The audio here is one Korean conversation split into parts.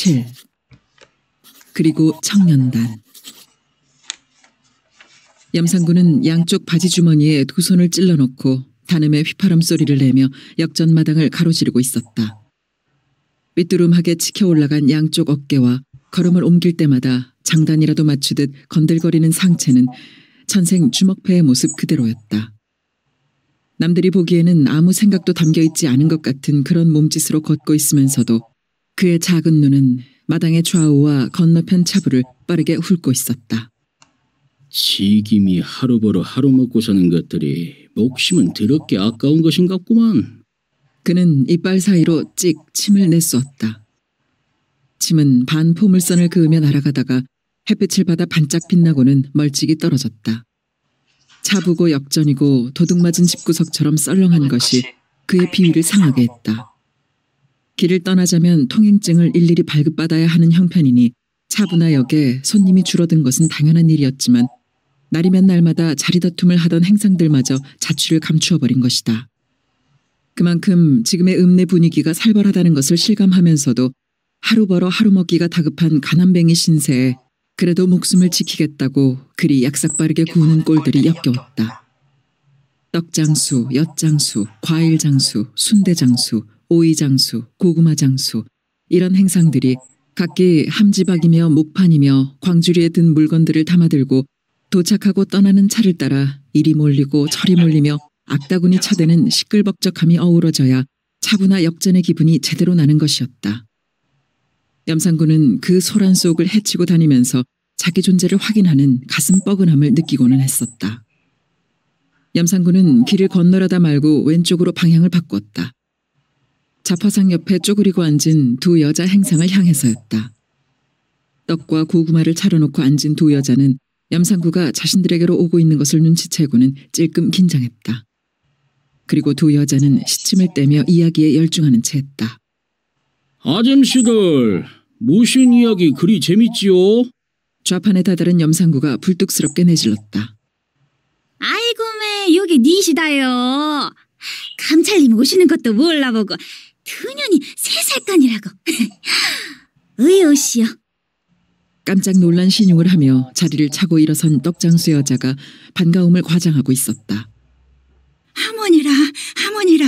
7. 그리고 청년단. 염상군은 양쪽 바지 주머니에 두 손을 찔러놓고 단음의 휘파람 소리를 내며 역전 마당을 가로지르고 있었다. 삐뚤음하게 치켜 올라간 양쪽 어깨와 걸음을 옮길 때마다 장단이라도 맞추듯 건들거리는 상체는 천생 주먹패의 모습 그대로였다. 남들이 보기에는 아무 생각도 담겨있지 않은 것 같은 그런 몸짓으로 걷고 있으면서도 그의 작은 눈은 마당의 좌우와 건너편 차부를 빠르게 훑고 있었다. 지김이 하루 벌어 하루 먹고 사는 것들이 목심은 더럽게 아까운 것인갑구만. 그는 이빨 사이로 찍 침을 내쏘았다. 침은 반 포물선을 그으며 날아가다가 햇빛을 받아 반짝 빛나고는 멀찍이 떨어졌다. 차부고 역전이고 도둑맞은 집구석처럼 썰렁한 것이 그의 비위를 상하게 했다. 길을 떠나자면 통행증을 일일이 발급받아야 하는 형편이니 차부나 역에 손님이 줄어든 것은 당연한 일이었지만 날이면 날마다 자리다툼을 하던 행상들마저 자취를 감추어버린 것이다. 그만큼 지금의 읍내 분위기가 살벌하다는 것을 실감하면서도 하루 벌어 하루 먹기가 다급한 가난뱅이 신세에 그래도 목숨을 지키겠다고 그리 약삭빠르게 구우는 꼴들이 역겨웠다. 떡장수, 엿장수, 과일장수, 순대장수, 오이장수, 고구마장수 이런 행상들이 각기 함지박이며 목판이며 광주리에 든 물건들을 담아들고 도착하고 떠나는 차를 따라 이리 몰리고 저리 몰리며 악다구니 쳐대는 시끌벅적함이 어우러져야 차부나 역전의 기분이 제대로 나는 것이었다. 염상군은 그 소란 속을 헤치고 다니면서 자기 존재를 확인하는 가슴 뻐근함을 느끼고는 했었다. 염상군은 길을 건너려다 말고 왼쪽으로 방향을 바꾸었다. 자파상 옆에 쪼그리고 앉은 두 여자 행상을 향해서였다. 떡과 고구마를 차려놓고 앉은 두 여자는 염상구가 자신들에게로 오고 있는 것을 눈치채고는 찔끔 긴장했다. 그리고 두 여자는 시침을 떼며 이야기에 열중하는 채 했다. 아줌씨들, 무슨 이야기 그리 재밌지요? 좌판에 다다른 염상구가 불뚝스럽게 내질렀다. 아이고 매 여기 니시다요. 감찰님 오시는 것도 몰라보고 그년이 3살간이라고. 의오시여. 깜짝 놀란 신용을 하며 자리를 차고 일어선 떡장수 여자가 반가움을 과장하고 있었다. 하모니라 하모니라.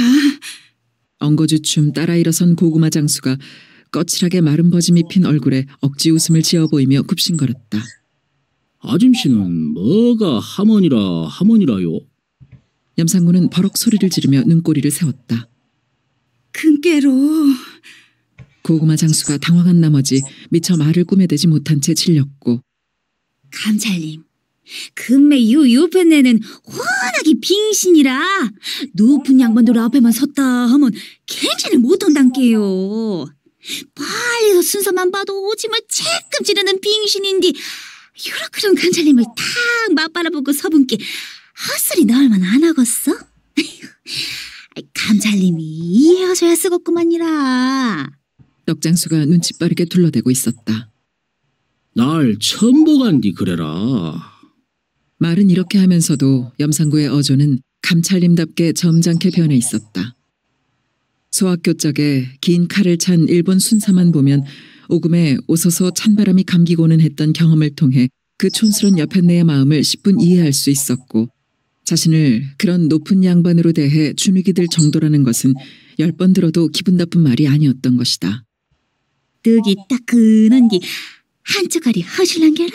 엉거주춤 따라 일어선 고구마 장수가 거칠하게 마른 버짐이 핀 얼굴에 억지 웃음을 지어 보이며 굽신거렸다. 아줌씨는 뭐가 하모니라요? 염상군은 버럭 소리를 지르며 눈꼬리를 세웠다. 근께로. 고구마 장수가 당황한 나머지 미처 말을 꾸며대지 못한 채 질렸고. 감찰님, 금매 요 옆에내는 워낙이 빙신이라 높은 양반들 앞에만 섰다 하면 갱신을 못한단께요. 빨리 순서만 봐도 오줌을 채끔 지르는 빙신인데 요렇게런 감찰님을 탁 맞바라보고 서분께 헛소리 나올만 안 하겠어? 감찰님이 이해하셔야 쓰겠구만이라. 떡장수가 눈치 빠르게 둘러대고 있었다. 날 처음 보간디 그래라. 말은 이렇게 하면서도 염상구의 어조는 감찰님답게 점잖게 변해 있었다. 소학교 적에 긴 칼을 찬 일본 순사만 보면 오금에 오소소 찬바람이 감기고는 했던 경험을 통해 그 촌스런 여편네의 마음을 10분 이해할 수 있었고 자신을 그런 높은 양반으로 대해 주눅이 들 정도라는 것은 10번 들어도 기분 나쁜 말이 아니었던 것이다. 떡이 따끈한디 한쪽알이 허실한게라?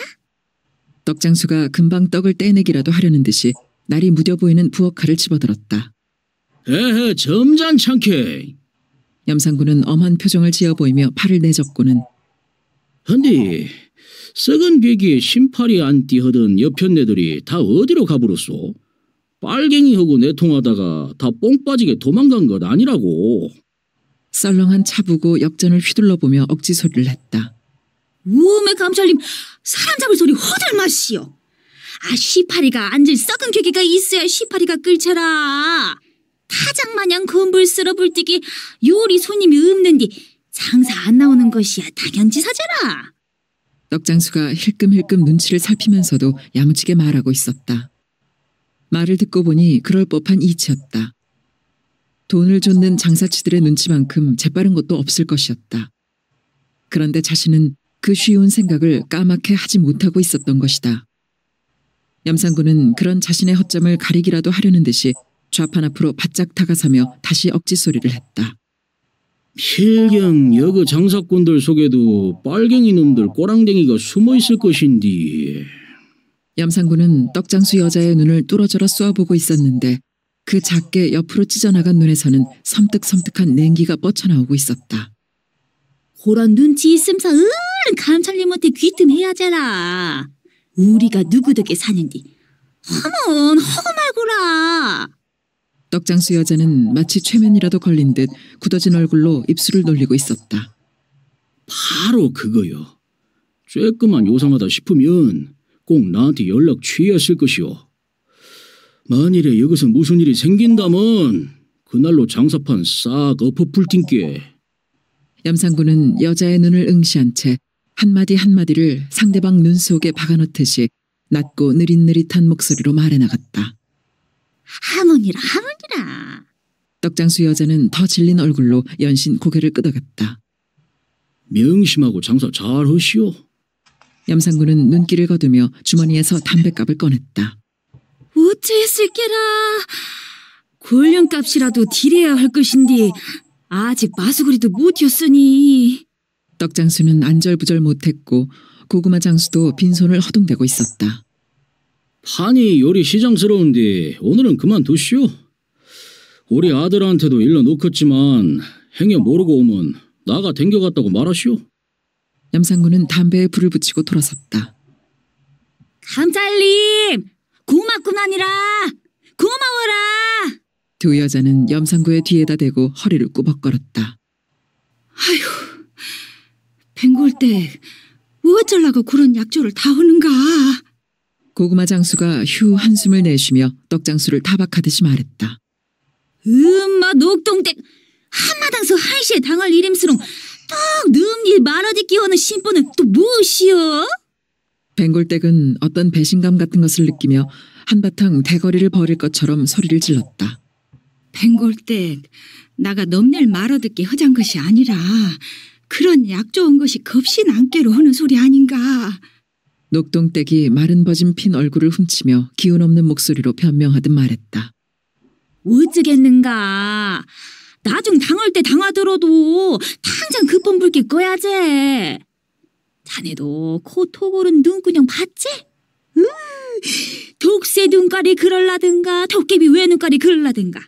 떡장수가 금방 떡을 떼내기라도 하려는 듯이 날이 무뎌 보이는 부엌칼을 집어들었다. 에헤, 점잖창케. 염상군은 엄한 표정을 지어 보이며 팔을 내젓고는 헌디 썩은 베기에 신팔이 안 띠하던 여편네들이 다 어디로 가버렸소? 빨갱이하고 내통하다가 다 뽕 빠지게 도망간 것 아니라고. 썰렁한 차부고 역전을 휘둘러보며 억지 소리를 했다. 우메 감찰님, 사람 잡을 소리 허들 마시오. 시파리가 앉을 썩은 괴기가 있어야 시파리가 끓쳐라. 타작마냥 건불 쓸어 불뛰기 요리 손님이 없는디 장사 안 나오는 것이야 당연지사잖아. 떡장수가 힐끔힐끔 눈치를 살피면서도 야무지게 말하고 있었다. 말을 듣고 보니 그럴 법한 이치였다. 돈을 쫓는 장사치들의 눈치만큼 재빠른 것도 없을 것이었다. 그런데 자신은 그 쉬운 생각을 까맣게 하지 못하고 있었던 것이다. 염상군은 그런 자신의 허점을 가리기라도 하려는 듯이 좌판 앞으로 바짝 다가서며 다시 억지 소리를 했다. 필경 여그 장사꾼들 속에도 빨갱이 놈들 꼬랑댕이가 숨어있을 것인디. 염상군은 떡장수 여자의 눈을 뚫어져라 쏘아보고 있었는데 그 작게 옆으로 찢어나간 눈에서는 섬뜩섬뜩한 냉기가 뻗쳐나오고 있었다. 그런 눈치 있음서 얼른 감찰님한테 귀뜸해야잖아. 우리가 누구 덕에 사는디. 하면 허구 말고라. 떡장수 여자는 마치 최면이라도 걸린 듯 굳어진 얼굴로 입술을 놀리고 있었다. 바로 그거요. 쬐끄만 요상하다 싶으면 꼭 나한테 연락 취했을 것이오. 만일에 여기서 무슨 일이 생긴다면 그날로 장사판 싹 엎어풀틴께. 염상군은 여자의 눈을 응시한 채 한마디 한마디를 상대방 눈 속에 박아넣듯이 낮고 느릿느릿한 목소리로 말해나갔다. 하모니라 하모니라. 떡장수 여자는 더 질린 얼굴로 연신 고개를 끄덕였다. 명심하고 장사 잘 하시오. 염상군은 눈길을 거두며 주머니에서 담뱃갑을 꺼냈다. 어찌했을게라. 골련값이라도 딜해야 할 것인데 아직 마수거리도 못이었으니. 떡장수는 안절부절 못했고 고구마 장수도 빈손을 허둥대고 있었다. 판이 요리 시장스러운데 오늘은 그만두시오. 우리 아들한테도 일러 놓겠지만 행여 모르고 오면 나가 댕겨갔다고 말하시오. 염상군은 담배에 불을 붙이고 돌아섰다. 감찰님 고맙구나니라. 고마워라. 두 여자는 염상구의 뒤에다 대고 허리를 꾸벅거렸다. 아휴, 뱅골댁 어쩌려고 그런 약조를 다 하는가? 고구마 장수가 휴 한숨을 내쉬며 떡장수를 타박하듯이 말했다. 녹동댁 한마당서 한시에 당할 일임수롱 떡 늠일 말아듣기 하는 신분은 또 무엇이여? 뱅골댁은 어떤 배신감 같은 것을 느끼며 한바탕 대거리를 벌일 것처럼 소리를 질렀다. 뱅골댁 나가 넘낼 말어듣기 허장 것이 아니라 그런 약 좋은 것이 겁신 안깨로 하는 소리 아닌가? 녹동댁이 마른 버진 핀 얼굴을 훔치며 기운 없는 목소리로 변명하듯 말했다. 어쩌겠는가. 나중 당할 때 당하더라도 당장 급본 불길 꺼야지. 자네도 코토골은 눈구녕 봤지? 독새 눈깔이 그럴라든가 도깨비 외 눈깔이 그럴라든가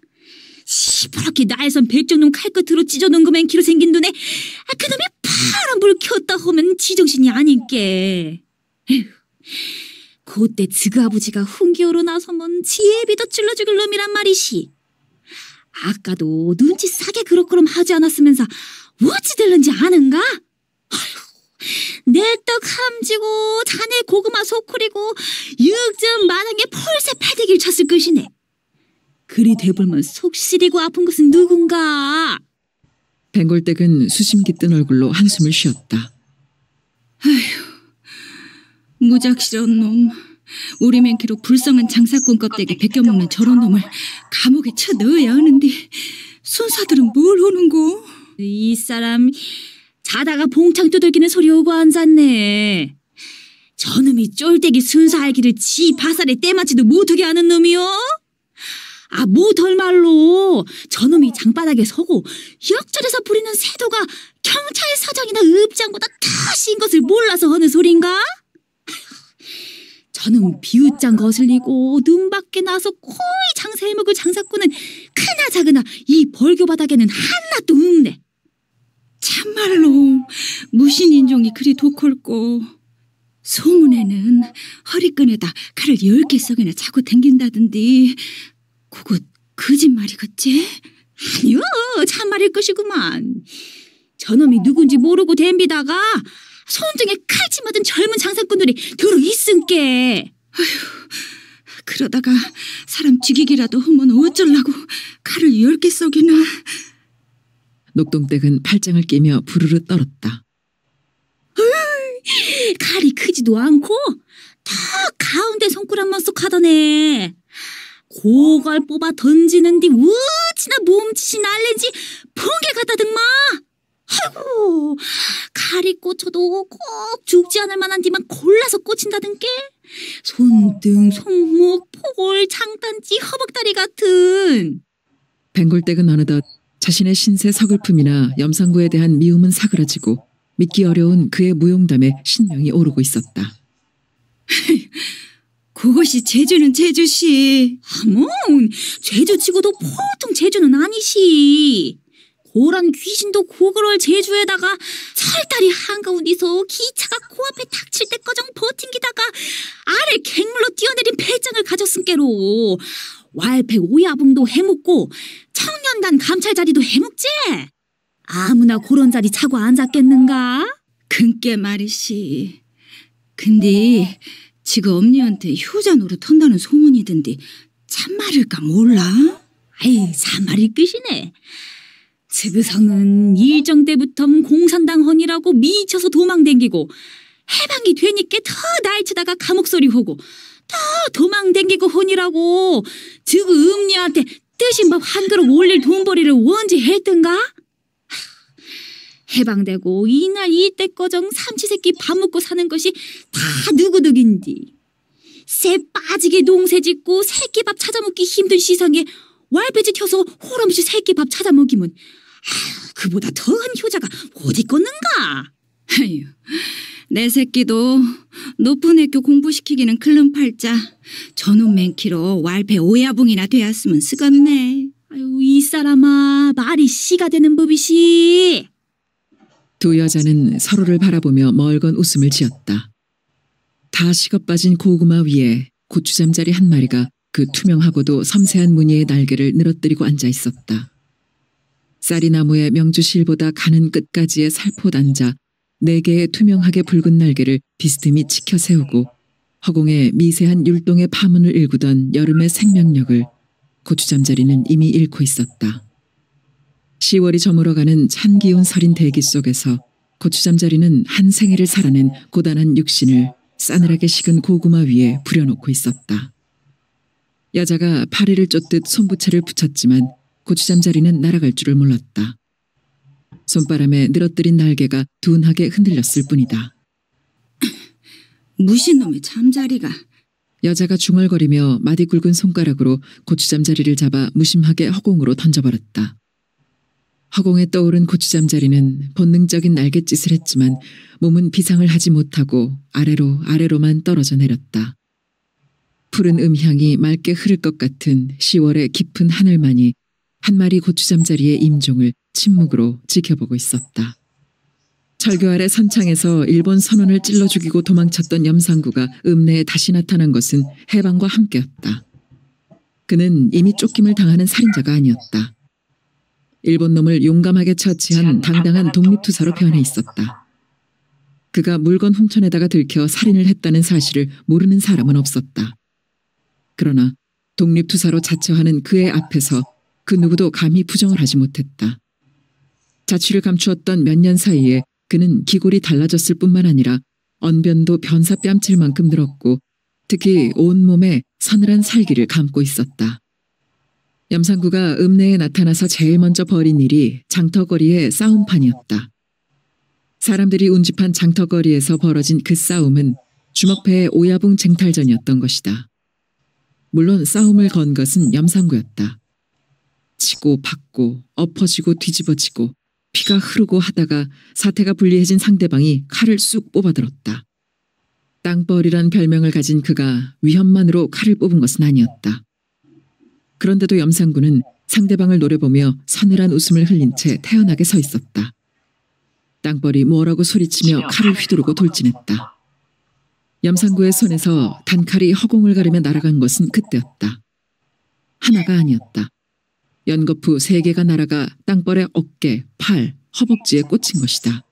시퍼렇게 나에선 백정놈 칼끝으로 찢어놓은 거맨 키로 생긴 눈에 그놈이 파란 불 켰다 하면 지정신이 아닌께. 그때 지그 아버지가 훈기어로 나서면 지혜비도 찔러 죽을 놈이란 말이시. 아까도 눈치 싸게 그럭그럼 하지 않았으면서 어찌 될는지 아는가? 내 떡 함지고 자네 고구마 소쿠리고 육점 마당에 펄새 패대기를 쳤을 것이네. 그리 되불면 속 시리고 아픈 것은 누군가? 뱅골댁은 수심 깃든 얼굴로 한숨을 쉬었다. 무작실한 놈. 우리 맨키로 불쌍한 장사꾼 껍데기 베껴먹는 저런 놈을 감옥에 쳐넣어야 하는데 순사들은 뭘 하는고? 이 사람 자다가 봉창 두들기는 소리 오고 앉았네. 저놈이 쫄대기 순사 알기를 지 바살에 때맞지도 못하게 하는 놈이요? 못할 말로 저놈이 장바닥에 서고 역전에서 부리는 세도가 경찰서장이나 읍장보다 더 신 것을 몰라서 하는 소린가? 저놈 비웃장 거슬리고 눈밖에 나서 거의 장사해먹을 장사꾼은 크나 작으나 이 벌교 바닥에는 하나도 없네. 참말로 무신인종이 그리 독헐고 소문에는 허리끈에다 칼을 10개 썩이나 차고 댕긴다던데 그거 거짓말이겠지? 아니요, 참말일 것이구만. 저놈이 누군지 모르고 댐비다가 손등에 칼치 맞은 젊은 장사꾼들이 들어 있은께. 그러다가 사람 죽이기라도 하면 어쩌려고 칼을 10개 썩이나. 녹동댁은 팔짱을 끼며 부르르 떨었다. 칼이 크지도 않고 딱 가운데 손가락만 쏙 하더네. 고걸 뽑아 던지는디 어찌나 몸짓이 날랜지 번개 같다든마. 아이고, 칼이 어디 꽂혀도 꼭 죽지 않을 만한 데만 골라서 꽂힌다든 게. 손등, 손목, 포골, 장단지, 허벅다리 같은. 뱅골댁은 어느덧 자신의 신세 서글픔이나 염상구에 대한 미움은 사그라지고 믿기 어려운 그의 무용담에 신명이 오르고 있었다. 그것이 제주는 제주시. 뭐 제주치고도 보통 제주는 아니시. 고란 귀신도 고그럴 제주에다가 철다리 한가운데서 기차가 코앞에 닥칠 때까정 버팅기다가 아래 갱물로 뛰어내린 배짱을 가졌음께로 왈패 오야붕도 해묵고 청년단 감찰 자리도 해묵제. 아무나 그런 자리 차고 앉았겠는가? 근께 말이시. 근데 지금 엄니한테 효자 노릇 한다는 소문이던데 참말일까 몰라? 아이 참말일 것이네. 즉의성은 일정 때부터 공산당 헌이라고 미쳐서 도망댕기고 해방이 되니까 더 날치다가 감옥소리 하고 더 도망댕기고 헌이라고 즉의 음녀한테 뜨신 밥 한 그릇 올릴 돈벌이를 언제 했던가? 해방되고 이날 이때꺼정 삼시세끼 밥 먹고 사는 것이 다 누구득인디. 새 빠지게 농새 짓고 새끼밥 찾아먹기 힘든 시상에 왈배짓 혀서 호럼시 새끼밥 찾아먹이면 그보다 더한 효자가 어디 있겠는가? 아유, 내 새끼도 높은 학교 공부시키기는 클름팔자 저놈 맨키로 왈패 오야붕이나 되었으면 쓰겄네. 아유 이 사람아 말이 씨가 되는 법이시. 두 여자는 서로를 바라보며 멀건 웃음을 지었다. 다 식어빠진 고구마 위에 고추잠자리 한 마리가 그 투명하고도 섬세한 무늬의 날개를 늘어뜨리고 앉아 있었다. 쌀이나무의 명주실보다 가는 끝까지의 살포 앉아 4개의 투명하게 붉은 날개를 비스듬히 치켜 세우고 허공에 미세한 율동의 파문을 일구던 여름의 생명력을 고추잠자리는 이미 잃고 있었다. 10월이 저물어가는 찬 기운 서린 대기 속에서 고추잠자리는 한 생애를 살아낸 고단한 육신을 싸늘하게 식은 고구마 위에 부려놓고 있었다. 여자가 파리를 쫓듯 손부채를 붙였지만 고추잠자리는 날아갈 줄을 몰랐다. 손바람에 늘어뜨린 날개가 둔하게 흔들렸을 뿐이다. 무신놈의 잠자리가. 여자가 중얼거리며 마디 굵은 손가락으로 고추잠자리를 잡아 무심하게 허공으로 던져버렸다. 허공에 떠오른 고추잠자리는 본능적인 날갯짓을 했지만 몸은 비상을 하지 못하고 아래로만 떨어져 내렸다. 푸른 음향이 맑게 흐를 것 같은 10월의 깊은 하늘만이 한 마리 고추잠자리의 임종을 침묵으로 지켜보고 있었다. 철교 아래 선창에서 일본 선원을 찔러 죽이고 도망쳤던 염상구가 읍내에 다시 나타난 것은 해방과 함께였다. 그는 이미 쫓김을 당하는 살인자가 아니었다. 일본 놈을 용감하게 처치한 당당한 독립투사로 변해 있었다. 그가 물건 훔쳐내다가 들켜 살인을 했다는 사실을 모르는 사람은 없었다. 그러나 독립투사로 자처하는 그의 앞에서 그 누구도 감히 부정을 하지 못했다. 자취를 감추었던 몇 년 사이에 그는 기골이 달라졌을 뿐만 아니라 언변도 변사 뺨칠 만큼 늘었고 특히 온몸에 서늘한 살기를 감고 있었다. 염상구가 읍내에 나타나서 제일 먼저 벌인 일이 장터거리의 싸움판이었다. 사람들이 운집한 장터거리에서 벌어진 그 싸움은 주먹패의 오야붕 쟁탈전이었던 것이다. 물론 싸움을 건 것은 염상구였다. 치고 받고 엎어지고 뒤집어지고 피가 흐르고 하다가 사태가 불리해진 상대방이 칼을 쑥 뽑아들었다. 땅벌이란 별명을 가진 그가 위험만으로 칼을 뽑은 것은 아니었다. 그런데도 염상구는 상대방을 노려보며 서늘한 웃음을 흘린 채 태연하게 서 있었다. 땅벌이 뭐라고 소리치며 칼을 휘두르고 돌진했다. 염상구의 손에서 단칼이 허공을 가르며 날아간 것은 그때였다. 하나가 아니었다. 연거푸 3개가 날아가 땅벌의 어깨, 팔, 허벅지에 꽂힌 것이다.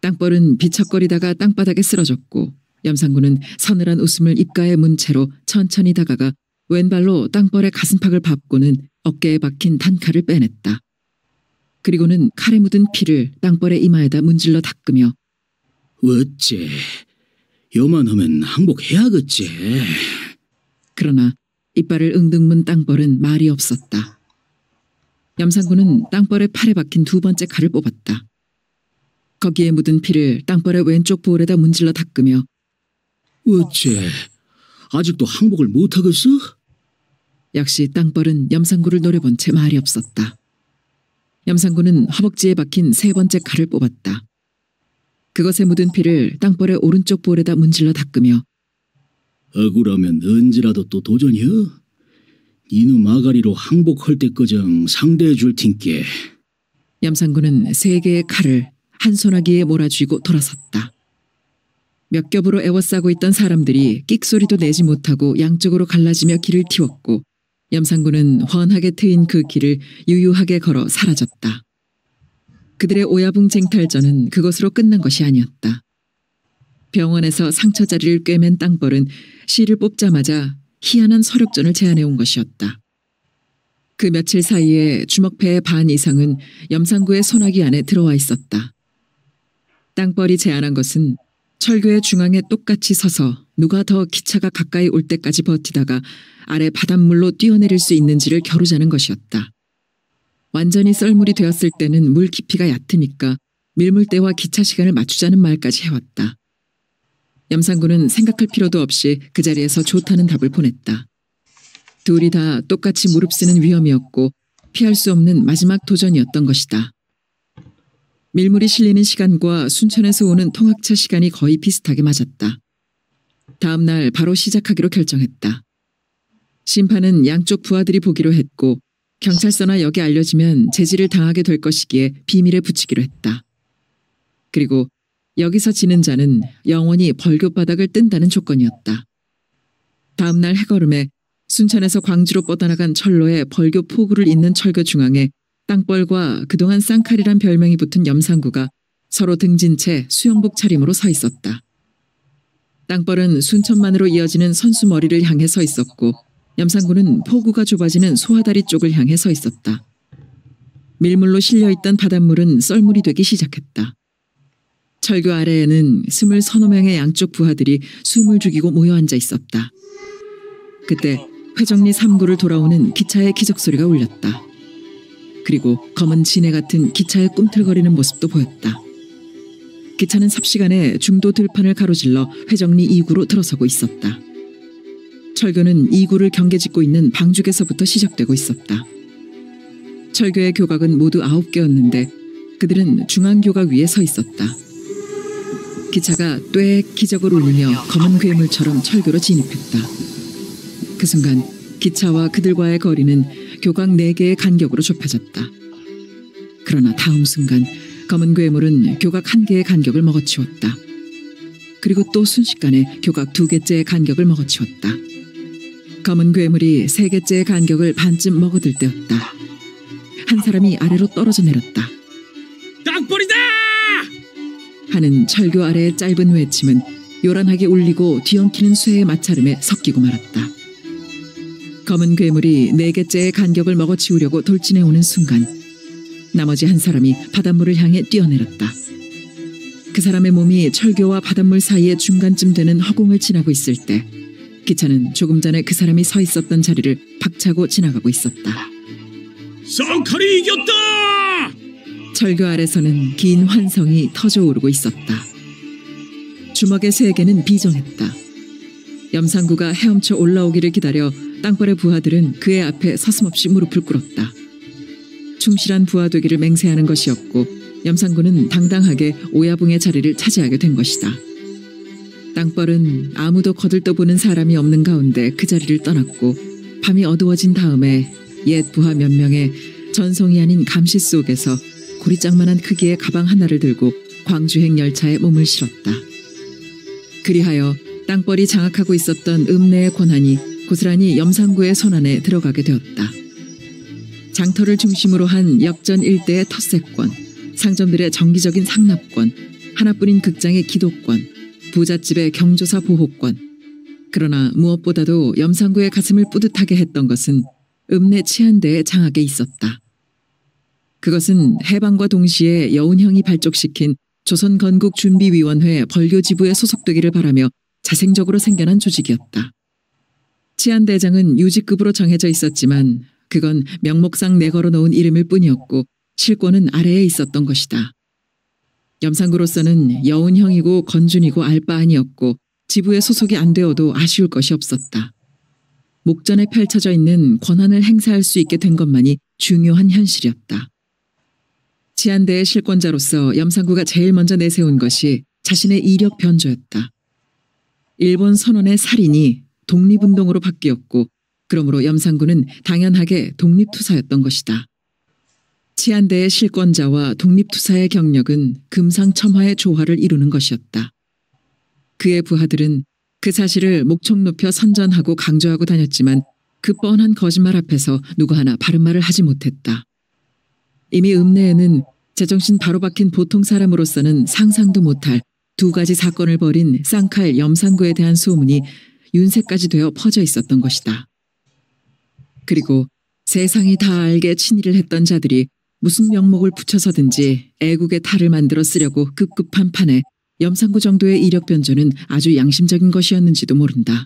땅벌은 비척거리다가 땅바닥에 쓰러졌고 염상구는 서늘한 웃음을 입가에 문 채로 천천히 다가가 왼발로 땅벌의 가슴팍을 밟고는 어깨에 박힌 단칼을 빼냈다. 그리고는 칼에 묻은 피를 땅벌의 이마에다 문질러 닦으며 어째 요만하면 항복해야겠지. 그러나 이빨을 응등 문 땅벌은 말이 없었다. 염상구는 땅벌의 팔에 박힌 2번째 칼을 뽑았다. 거기에 묻은 피를 땅벌의 왼쪽 볼에다 문질러 닦으며 어째 아직도 항복을 못하겠어? 역시 땅벌은 염상구를 노려본 채 말이 없었다. 염상구는 허벅지에 박힌 세 번째 칼을 뽑았다. 그것에 묻은 피를 땅벌의 오른쪽 볼에다 문질러 닦으며 억울하면 언제라도 또 도전이여? 이놈 아가리로 항복할 때까정 상대해 줄 팀께. 염상구는 세 개의 칼을 한 소나기에 몰아쥐고 돌아섰다. 몇 겹으로 에워싸고 있던 사람들이 끽소리도 내지 못하고 양쪽으로 갈라지며 길을 틔웠고 염상구는 훤하게 트인 그 길을 유유하게 걸어 사라졌다. 그들의 오야붕 쟁탈전은 그것으로 끝난 것이 아니었다. 병원에서 상처 자리를 꿰맨 땅벌은 실을 뽑자마자 희한한 서력전을 제안해 온 것이었다. 그 며칠 사이에 주먹패의 반 이상은 염상구의 소나기 안에 들어와 있었다. 땅벌이 제안한 것은 철교의 중앙에 똑같이 서서 누가 더 기차가 가까이 올 때까지 버티다가 아래 바닷물로 뛰어내릴 수 있는지를 겨루자는 것이었다. 완전히 썰물이 되었을 때는 물 깊이가 얕으니까 밀물대와 기차 시간을 맞추자는 말까지 해왔다. 염상구는 생각할 필요도 없이 그 자리에서 좋다는 답을 보냈다. 둘이 다 똑같이 무릅쓰는 위험이었고 피할 수 없는 마지막 도전이었던 것이다. 밀물이 실리는 시간과 순천에서 오는 통학차 시간이 거의 비슷하게 맞았다. 다음 날 바로 시작하기로 결정했다. 심판은 양쪽 부하들이 보기로 했고 경찰서나 역에 알려지면 제지를 당하게 될 것이기에 비밀에 붙이기로 했다. 그리고 여기서 지는 자는 영원히 벌교바닥을 뜬다는 조건이었다. 다음 날 해걸음에 순천에서 광주로 뻗어나간 철로에 벌교 포구를 잇는 철교 중앙에 땅벌과 그동안 쌍칼이란 별명이 붙은 염상구가 서로 등진 채 수영복 차림으로 서 있었다. 땅벌은 순천만으로 이어지는 선수 머리를 향해 서 있었고 염상구는 포구가 좁아지는 소화다리 쪽을 향해 서 있었다. 밀물로 실려있던 바닷물은 썰물이 되기 시작했다. 철교 아래에는 20서너 명의 양쪽 부하들이 숨을 죽이고 모여 앉아 있었다. 그때 회정리 3구를 돌아오는 기차의 기적소리가 울렸다. 그리고 검은 지네 같은 기차의 꿈틀거리는 모습도 보였다. 기차는 삽시간에 중도 들판을 가로질러 회정리 2구로 들어서고 있었다. 철교는 2구를 경계짓고 있는 방죽에서부터 시작되고 있었다. 철교의 교각은 모두 9개였는데 그들은 중앙교각 위에 서 있었다. 기차가 뙤 기적을 울리며 검은 괴물처럼 철교로 진입했다. 그 순간 기차와 그들과의 거리는 교각 4개의 간격으로 좁혀졌다. 그러나 다음 순간 검은 괴물은 교각 1개의 간격을 먹어치웠다. 그리고 또 순식간에 교각 2개째의 간격을 먹어치웠다. 검은 괴물이 3개째의 간격을 반쯤 먹어들 때였다. 한 사람이 아래로 떨어져 내렸다. 땅벌이다! 하는 철교 아래의 짧은 외침은 요란하게 울리고 뒤엉키는 쇠의 마찰음에 섞이고 말았다. 검은 괴물이 4개째의 간격을 먹어치우려고 돌진해오는 순간 나머지 한 사람이 바닷물을 향해 뛰어내렸다. 그 사람의 몸이 철교와 바닷물 사이의 중간쯤 되는 허공을 지나고 있을 때 기차는 조금 전에 그 사람이 서 있었던 자리를 박차고 지나가고 있었다. 쌍칼이 이겼다! 철교 아래서는 긴 환성이 터져오르고 있었다. 주먹의 세계는 비정했다. 염상구가 헤엄쳐 올라오기를 기다려 땅벌의 부하들은 그의 앞에 서슴없이 무릎을 꿇었다. 충실한 부하 되기를 맹세하는 것이었고 염상구는 당당하게 오야붕의 자리를 차지하게 된 것이다. 땅벌은 아무도 거들떠보는 사람이 없는 가운데 그 자리를 떠났고 밤이 어두워진 다음에 옛 부하 몇 명의 전송이 아닌 감시 속에서 고리짝만한 크기의 가방 하나를 들고 광주행 열차에 몸을 실었다. 그리하여 땅벌이 장악하고 있었던 읍내의 권한이 고스란히 염상구의 손안에 들어가게 되었다. 장터를 중심으로 한 역전 일대의 텃세권, 상점들의 정기적인 상납권, 하나뿐인 극장의 기도권, 부잣집의 경조사 보호권. 그러나 무엇보다도 염상구의 가슴을 뿌듯하게 했던 것은 읍내 치안대의 장악에 있었다. 그것은 해방과 동시에 여운형이 발족시킨 조선건국준비위원회 벌교지부에 소속되기를 바라며 자생적으로 생겨난 조직이었다. 치안대장은 유직급으로 정해져 있었지만 그건 명목상 내걸어 놓은 이름일 뿐이었고 실권은 아래에 있었던 것이다. 염상구로서는 여운형이고 건준이고 알 바 아니었고 지부에 소속이 안 되어도 아쉬울 것이 없었다. 목전에 펼쳐져 있는 권한을 행사할 수 있게 된 것만이 중요한 현실이었다. 치안대의 실권자로서 염상구가 제일 먼저 내세운 것이 자신의 이력 변조였다. 일본 선원의 살인이 독립운동으로 바뀌었고 그러므로 염상구는 당연하게 독립투사였던 것이다. 치안대의 실권자와 독립투사의 경력은 금상첨화의 조화를 이루는 것이었다. 그의 부하들은 그 사실을 목청 높여 선전하고 강조하고 다녔지만 그 뻔한 거짓말 앞에서 누구 하나 바른 말을 하지 못했다. 이미 읍내에는 제정신 바로 박힌 보통 사람으로서는 상상도 못할 두 가지 사건을 벌인 쌍칼 염상구에 대한 소문이 윤세까지 되어 퍼져 있었던 것이다. 그리고 세상이 다 알게 친일을 했던 자들이 무슨 명목을 붙여서든지 애국의 탈을 만들어 쓰려고 급급한 판에 염상구 정도의 이력 변조는 아주 양심적인 것이었는지도 모른다.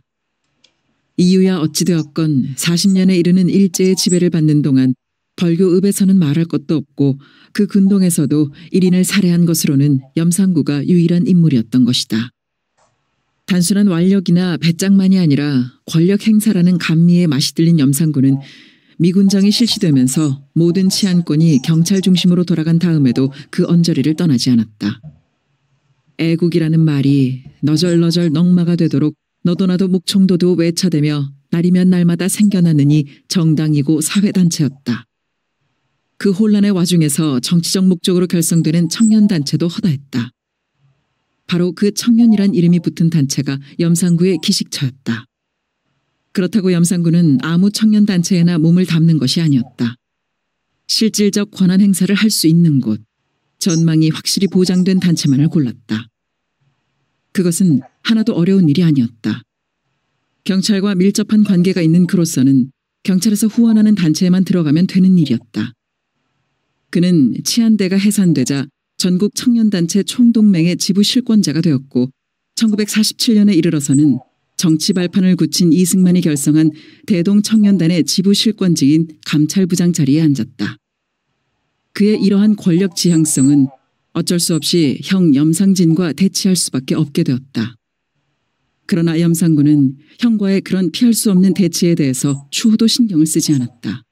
이유야 어찌되었건 40년에 이르는 일제의 지배를 받는 동안 벌교읍에서는 말할 것도 없고 그 근동에서도 1인을 살해한 것으로는 염상구가 유일한 인물이었던 것이다. 단순한 완력이나 배짱만이 아니라 권력 행사라는 감미의 맛이 들린 염상구는 미군정이 실시되면서 모든 치안권이 경찰 중심으로 돌아간 다음에도 그 언저리를 떠나지 않았다. 애국이라는 말이 너절너절 넝마가 되도록 너도 나도 목청도도 외쳐대며 날이면 날마다 생겨나느니 정당이고 사회단체였다. 그 혼란의 와중에서 정치적 목적으로 결성되는 청년단체도 허다했다. 바로 그 청년이란 이름이 붙은 단체가 염상구의 기식처였다. 그렇다고 염상구는 아무 청년단체에나 몸을 담는 것이 아니었다. 실질적 권한 행사를 할 수 있는 곳, 전망이 확실히 보장된 단체만을 골랐다. 그것은 하나도 어려운 일이 아니었다. 경찰과 밀접한 관계가 있는 그로서는 경찰에서 후원하는 단체에만 들어가면 되는 일이었다. 그는 치안대가 해산되자 전국 청년단체 총동맹의 지부 실권자가 되었고 1947년에 이르러서는 정치 발판을 굳힌 이승만이 결성한 대동청년단의 지부 실권직인 감찰부장 자리에 앉았다. 그의 이러한 권력 지향성은 어쩔 수 없이 형 염상진과 대치할 수밖에 없게 되었다. 그러나 염상구는 형과의 그런 피할 수 없는 대치에 대해서 추호도 신경을 쓰지 않았다.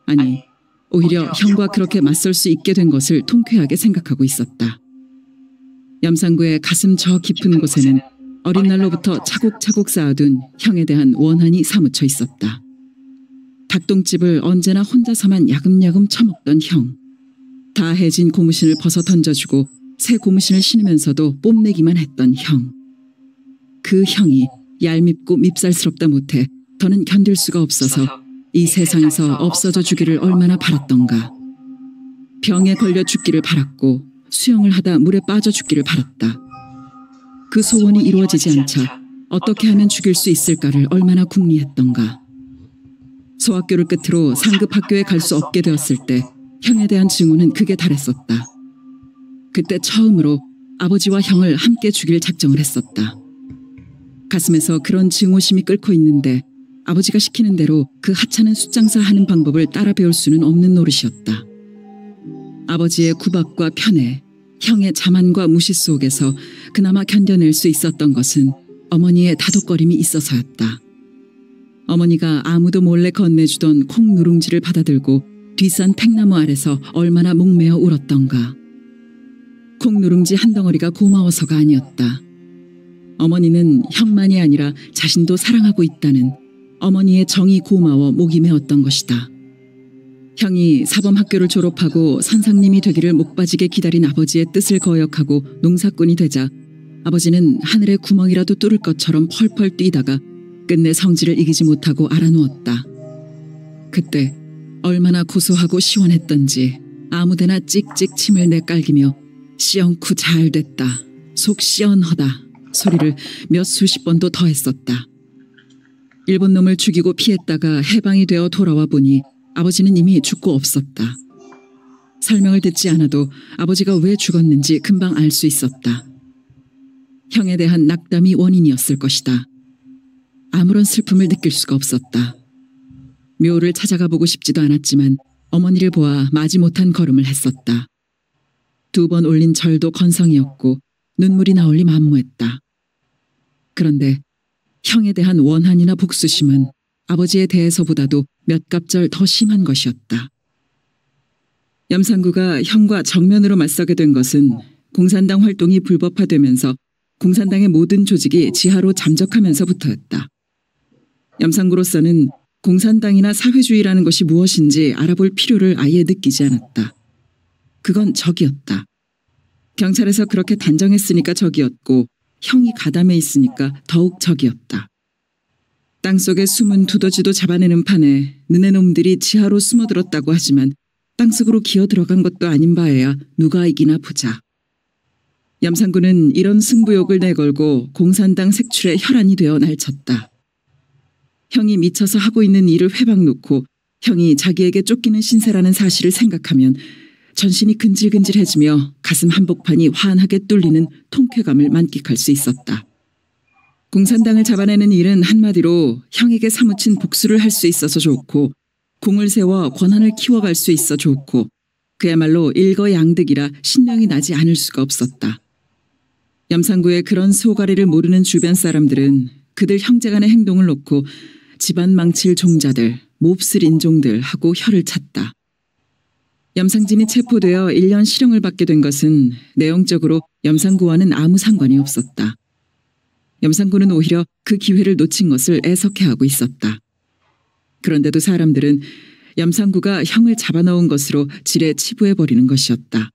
아니, 오히려 형과 그렇게 맞설 수 있게 된 것을 통쾌하게 생각하고 있었다. 염상구의 가슴 저 깊은 곳에는 어린 날로부터 차곡차곡 쌓아둔 형에 대한 원한이 사무쳐 있었다. 닭똥집을 언제나 혼자서만 야금야금 처먹던 형. 다 해진 고무신을 벗어 던져주고 새 고무신을 신으면서도 뽐내기만 했던 형. 그 형이 얄밉고 밉살스럽다 못해 더는 견딜 수가 없어서 이 세상에서 없어져 주기를 얼마나 바랐던가. 병에 걸려 죽기를 바랐고 수영을 하다 물에 빠져 죽기를 바랐다. 그 소원이 이루어지지 않자 어떻게 하면 죽일 수 있을까를 얼마나 궁리했던가. 소학교를 끝으로 상급 학교에 갈 수 없게 되었을 때 형에 대한 증오는 극에 달했었다. 그때 처음으로 아버지와 형을 함께 죽일 작정을 했었다. 가슴에서 그런 증오심이 끓고 있는데 아버지가 시키는 대로 그 하찮은 숫장사 하는 방법을 따라 배울 수는 없는 노릇이었다. 아버지의 구박과 편애, 형의 자만과 무시 속에서 그나마 견뎌낼 수 있었던 것은 어머니의 다독거림이 있어서였다. 어머니가 아무도 몰래 건네주던 콩 누룽지를 받아들고 뒷산 팽나무 아래서 얼마나 목매어 울었던가. 콩 누룽지 한 덩어리가 고마워서가 아니었다. 어머니는 형만이 아니라 자신도 사랑하고 있다는 어머니의 정이 고마워 목이 메었던 것이다. 형이 사범학교를 졸업하고 선상님이 되기를 목빠지게 기다린 아버지의 뜻을 거역하고 농사꾼이 되자 아버지는 하늘에 구멍이라도 뚫을 것처럼 펄펄 뛰다가 끝내 성질을 이기지 못하고 알아누웠다. 그때 얼마나 고소하고 시원했던지 아무데나 찍찍 침을 내깔기며 시원쿠 잘 됐다, 속 시원하다 소리를 몇 수십 번도 더 했었다. 일본 놈을 죽이고 피했다가 해방이 되어 돌아와 보니 아버지는 이미 죽고 없었다. 설명을 듣지 않아도 아버지가 왜 죽었는지 금방 알 수 있었다. 형에 대한 낙담이 원인이었을 것이다. 아무런 슬픔을 느낄 수가 없었다. 묘를 찾아가 보고 싶지도 않았지만 어머니를 보아 마지못한 걸음을 했었다. 2번 올린 절도 건성이었고 눈물이 나올리 만무했다. 그런데 형에 대한 원한이나 복수심은 아버지에 대해서보다도 몇 갑절 더 심한 것이었다. 염상구가 형과 정면으로 맞서게 된 것은 공산당 활동이 불법화되면서 공산당의 모든 조직이 지하로 잠적하면서부터였다. 염상구로서는 공산당이나 사회주의라는 것이 무엇인지 알아볼 필요를 아예 느끼지 않았다. 그건 적이었다. 경찰에서 그렇게 단정했으니까 적이었고 형이 가담해 있으니까 더욱 적이었다. 땅속에 숨은 두더지도 잡아내는 판에 너네 놈들이 지하로 숨어들었다고 하지만 땅속으로 기어 들어간 것도 아닌 바에야 누가 이기나 보자. 염상구는 이런 승부욕을 내걸고 공산당 색출에 혈안이 되어 날쳤다. 형이 미쳐서 하고 있는 일을 회방 놓고 형이 자기에게 쫓기는 신세라는 사실을 생각하면 전신이 근질근질해지며 가슴 한복판이 환하게 뚫리는 통쾌감을 만끽할 수 있었다. 공산당을 잡아내는 일은 한마디로 형에게 사무친 복수를 할 수 있어서 좋고 공을 세워 권한을 키워갈 수 있어 좋고 그야말로 일거양득이라 신명이 나지 않을 수가 없었다. 염상구의 그런 소가리를 모르는 주변 사람들은 그들 형제간의 행동을 놓고 집안 망칠 종자들, 몹쓸 인종들 하고 혀를 찼다. 염상진이 체포되어 1년 실형을 받게 된 것은 내용적으로 염상구와는 아무 상관이 없었다. 염상구는 오히려 그 기회를 놓친 것을 애석해하고 있었다. 그런데도 사람들은 염상구가 형을 잡아넣은 것으로 지레 치부해버리는 것이었다.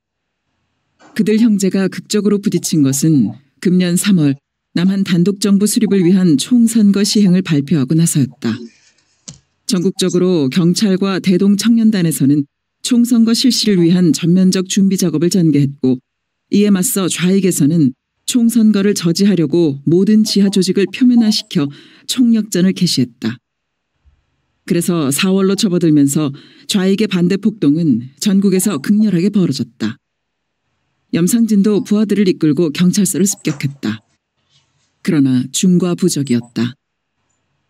그들 형제가 극적으로 부딪힌 것은 금년 3월 남한 단독정부 수립을 위한 총선거 시행을 발표하고 나서였다. 전국적으로 경찰과 대동청년단에서는 총선거 실시를 위한 전면적 준비 작업을 전개했고 이에 맞서 좌익에서는 총선거를 저지하려고 모든 지하 조직을 표면화시켜 총력전을 개시했다. 그래서 4월로 접어들면서 좌익의 반대 폭동은 전국에서 극렬하게 벌어졌다. 염상진도 부하들을 이끌고 경찰서를 습격했다. 그러나 중과 부적이었다.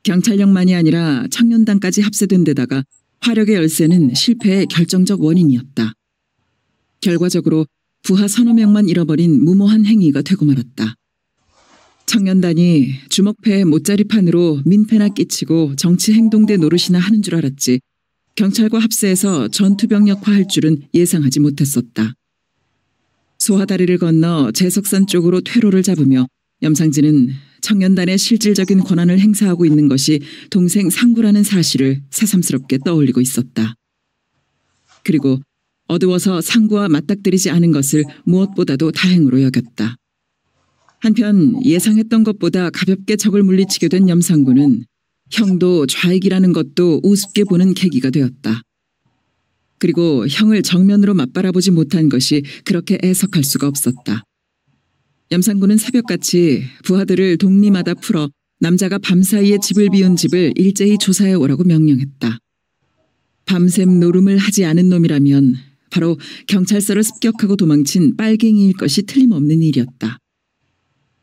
경찰력만이 아니라 청년단까지 합세된 데다가 화력의 열세는 실패의 결정적 원인이었다. 결과적으로 부하 서너 명만 잃어버린 무모한 행위가 되고 말았다. 청년단이 주먹패에 못자리판으로 민폐나 끼치고 정치 행동대 노릇이나 하는 줄 알았지 경찰과 합세해서 전투병력화할 줄은 예상하지 못했었다. 소하다리를 건너 제석산 쪽으로 퇴로를 잡으며 염상진은 청년단의 실질적인 권한을 행사하고 있는 것이 동생 상구라는 사실을 새삼스럽게 떠올리고 있었다. 그리고 어두워서 상구와 맞닥뜨리지 않은 것을 무엇보다도 다행으로 여겼다. 한편 예상했던 것보다 가볍게 적을 물리치게 된 염상구는 형도 좌익이라는 것도 우습게 보는 계기가 되었다. 그리고 형을 정면으로 맞바라보지 못한 것이 그렇게 애석할 수가 없었다. 염상구는 새벽같이 부하들을 동리마다 풀어 남자가 밤사이에 집을 비운 집을 일제히 조사해 오라고 명령했다. 밤샘 노름을 하지 않은 놈이라면 바로 경찰서를 습격하고 도망친 빨갱이일 것이 틀림없는 일이었다.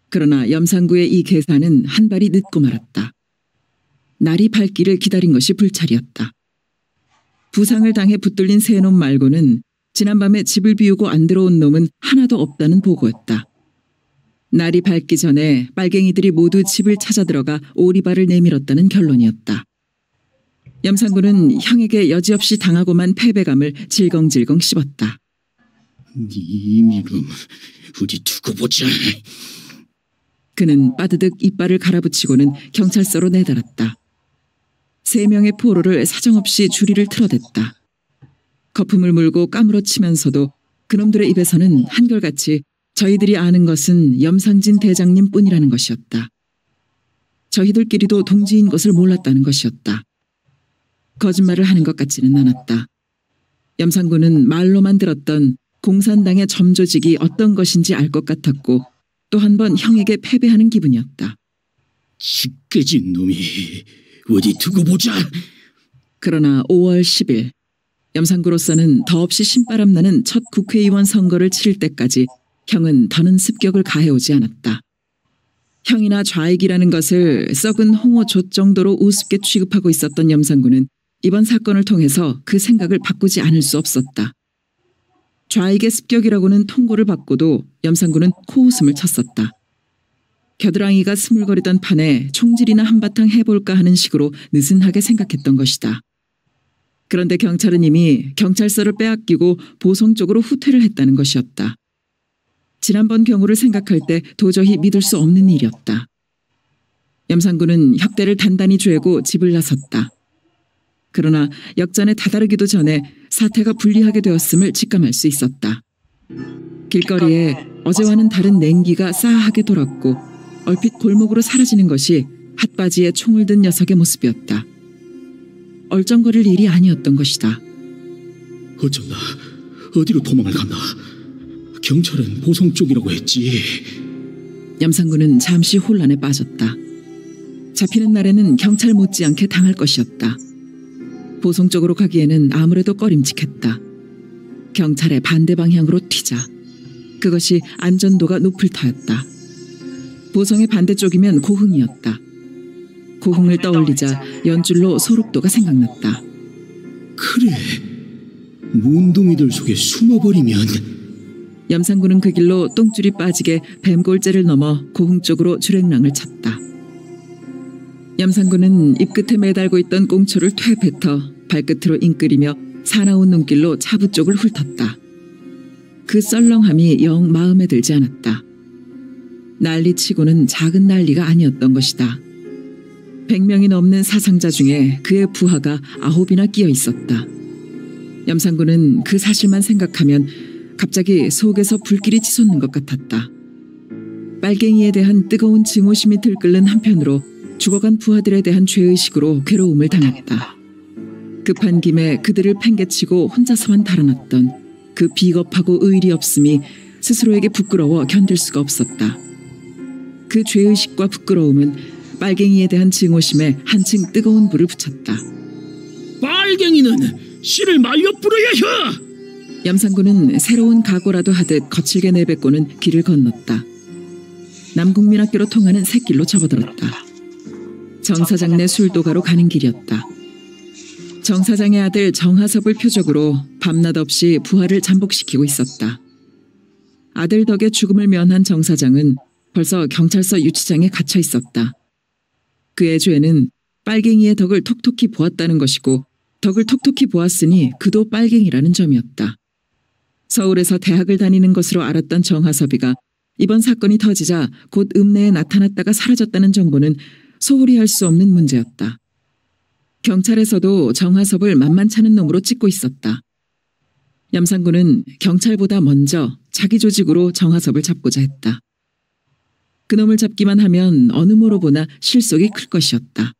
그러나 염상구의 이 계산은 한 발이 늦고 말았다. 날이 밝기를 기다린 것이 불찰이었다. 부상을 당해 붙들린 세 놈 말고는 지난밤에 집을 비우고 안 들어온 놈은 하나도 없다는 보고였다. 날이 밝기 전에 빨갱이들이 모두 집을 찾아 들어가 오리발을 내밀었다는 결론이었다. 염상구는 형에게 여지없이 당하고만 패배감을 질겅질겅 씹었다. 이놈, 우리 두고 보자. 그는 빠드득 이빨을 갈아붙이고는 경찰서로 내달았다. 3명의 포로를 사정없이 주리를 틀어댔다. 거품을 물고 까무러치면서도 그놈들의 입에서는 한결같이 저희들이 아는 것은 염상진 대장님 뿐이라는 것이었다. 저희들끼리도 동지인 것을 몰랐다는 것이었다. 거짓말을 하는 것 같지는 않았다. 염상구는 말로만 들었던 공산당의 점조직이 어떤 것인지 알 것 같았고 또 한 번 형에게 패배하는 기분이었다. 지끄진 놈이 어디 두고 보자. 그러나 5월 10일 염상구로서는 더없이 신바람나는 첫 국회의원 선거를 치를 때까지 형은 더는 습격을 가해오지 않았다. 형이나 좌익이라는 것을 썩은 홍어조 정도로 우습게 취급하고 있었던 염상구는 이번 사건을 통해서 그 생각을 바꾸지 않을 수 없었다. 좌익의 습격이라고는 통고를 받고도 염상군은 코웃음을 쳤었다. 겨드랑이가 스물거리던 판에 총질이나 한바탕 해볼까 하는 식으로 느슨하게 생각했던 것이다. 그런데 경찰은 이미 경찰서를 빼앗기고 보성 쪽으로 후퇴를 했다는 것이었다. 지난번 경우를 생각할 때 도저히 믿을 수 없는 일이었다. 염상군은 혁대를 단단히 죄고 집을 나섰다. 그러나 역전에 다다르기도 전에 사태가 불리하게 되었음을 직감할 수 있었다. 길거리에 어제와는 다른 냉기가 싸하게 돌았고 얼핏 골목으로 사라지는 것이 핫바지에 총을 든 녀석의 모습이었다. 얼쩡거릴 일이 아니었던 것이다. 어쩐다. 어디로 도망을 갔나. 경찰은 보성 쪽이라고 했지. 염상군은 잠시 혼란에 빠졌다. 잡히는 날에는 경찰 못지않게 당할 것이었다. 보성 쪽으로 가기에는 아무래도 꺼림칙했다. 경찰의 반대 방향으로 튀자. 그것이 안전도가 높을 터였다. 보성의 반대쪽이면 고흥이었다. 고흥을 떠올리자 연줄로 소록도가 생각났다. 그래. 문둥이들 속에 숨어버리면. 염상군은 그 길로 똥줄이 빠지게 뱀골재를 넘어 고흥 쪽으로 주랭랑을 쳤다. 염상군은 입끝에 매달고 있던 꽁초를 퇴 뱉어 발끝으로 잉끌이며 사나운 눈길로 차부 쪽을 훑었다. 그 썰렁함이 영 마음에 들지 않았다. 난리치고는 작은 난리가 아니었던 것이다. 100명이 넘는 사상자 중에 그의 부하가 9이나 끼어 있었다. 염상군은 그 사실만 생각하면 갑자기 속에서 불길이 치솟는 것 같았다. 빨갱이에 대한 뜨거운 증오심이 들끓는 한편으로 죽어간 부하들에 대한 죄의식으로 괴로움을 당했다. 급한 김에 그들을 팽개치고 혼자서만 달아났던 그 비겁하고 의리 없음이 스스로에게 부끄러워 견딜 수가 없었다. 그 죄의식과 부끄러움은 빨갱이에 대한 증오심에 한층 뜨거운 불을 붙였다. 빨갱이는 씨를 말려 뿌려야 해! 염상군은 새로운 각오라도 하듯 거칠게 내뱉고는 길을 건넜다. 남국민학교로 통하는 샛길로 접어들었다. 정사장 내 술도가로 가는 길이었다. 정사장의 아들 정하섭을 표적으로 밤낮 없이 부하를 잠복시키고 있었다. 아들 덕에 죽음을 면한 정사장은 벌써 경찰서 유치장에 갇혀 있었다. 그의 죄는 빨갱이의 덕을 톡톡히 보았다는 것이고 덕을 톡톡히 보았으니 그도 빨갱이라는 점이었다. 서울에서 대학을 다니는 것으로 알았던 정하섭이가 이번 사건이 터지자 곧 읍내에 나타났다가 사라졌다는 정보는 소홀히 할 수 없는 문제였다. 경찰에서도 정하섭을 만만찮은 놈으로 찍고 있었다. 염상군은 경찰보다 먼저 자기 조직으로 정하섭을 잡고자 했다. 그놈을 잡기만 하면 어느 모로 보나 실속이 클 것이었다.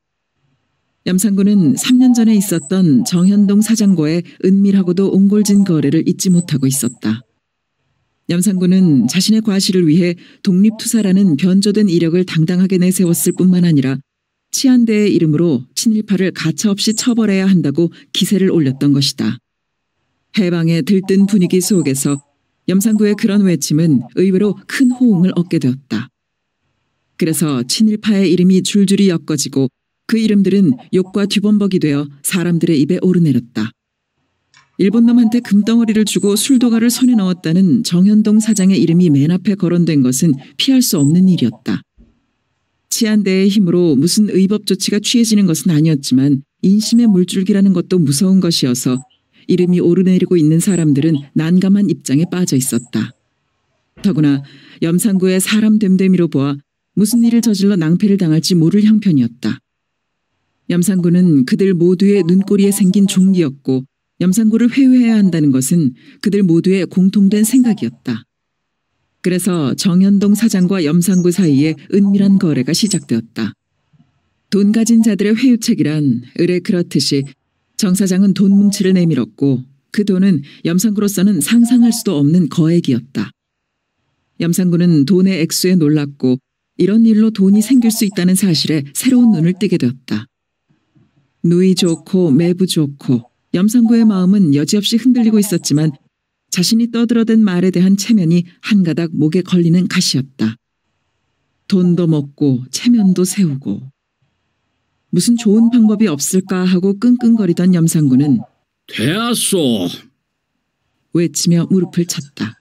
염상군은 3년 전에 있었던 정현동 사장과의 은밀하고도 옹골진 거래를 잊지 못하고 있었다. 염상군은 자신의 과실을 위해 독립투사라는 변조된 이력을 당당하게 내세웠을 뿐만 아니라 치안대의 이름으로 친일파를 가차없이 처벌해야 한다고 기세를 올렸던 것이다. 해방의 들뜬 분위기 속에서 염상구의 그런 외침은 의외로 큰 호응을 얻게 되었다. 그래서 친일파의 이름이 줄줄이 엮어지고 그 이름들은 욕과 뒤범벅이 되어 사람들의 입에 오르내렸다. 일본놈한테 금덩어리를 주고 술도가를 손에 넣었다는 정현동 사장의 이름이 맨 앞에 거론된 것은 피할 수 없는 일이었다. 치안대의 힘으로 무슨 의법 조치가 취해지는 것은 아니었지만 인심의 물줄기라는 것도 무서운 것이어서 이름이 오르내리고 있는 사람들은 난감한 입장에 빠져 있었다. 더구나 염상구의 사람 됨됨이로 보아 무슨 일을 저질러 낭패를 당할지 모를 형편이었다. 염상구는 그들 모두의 눈꼬리에 생긴 종기였고 염상구를 회유해야 한다는 것은 그들 모두의 공통된 생각이었다. 그래서 정현동 사장과 염상구 사이에 은밀한 거래가 시작되었다. 돈 가진 자들의 회유책이란 의뢰 그렇듯이 정 사장은 돈 뭉치를 내밀었고 그 돈은 염상구로서는 상상할 수도 없는 거액이었다. 염상구는 돈의 액수에 놀랐고 이런 일로 돈이 생길 수 있다는 사실에 새로운 눈을 뜨게 되었다. 누이 좋고 매부 좋고 염상구의 마음은 여지없이 흔들리고 있었지만 자신이 떠들어댄 말에 대한 체면이 한 가닥 목에 걸리는 가시였다. 돈도 먹고 체면도 세우고 무슨 좋은 방법이 없을까 하고 끙끙거리던 염상구는 되었소. 외치며 무릎을 쳤다.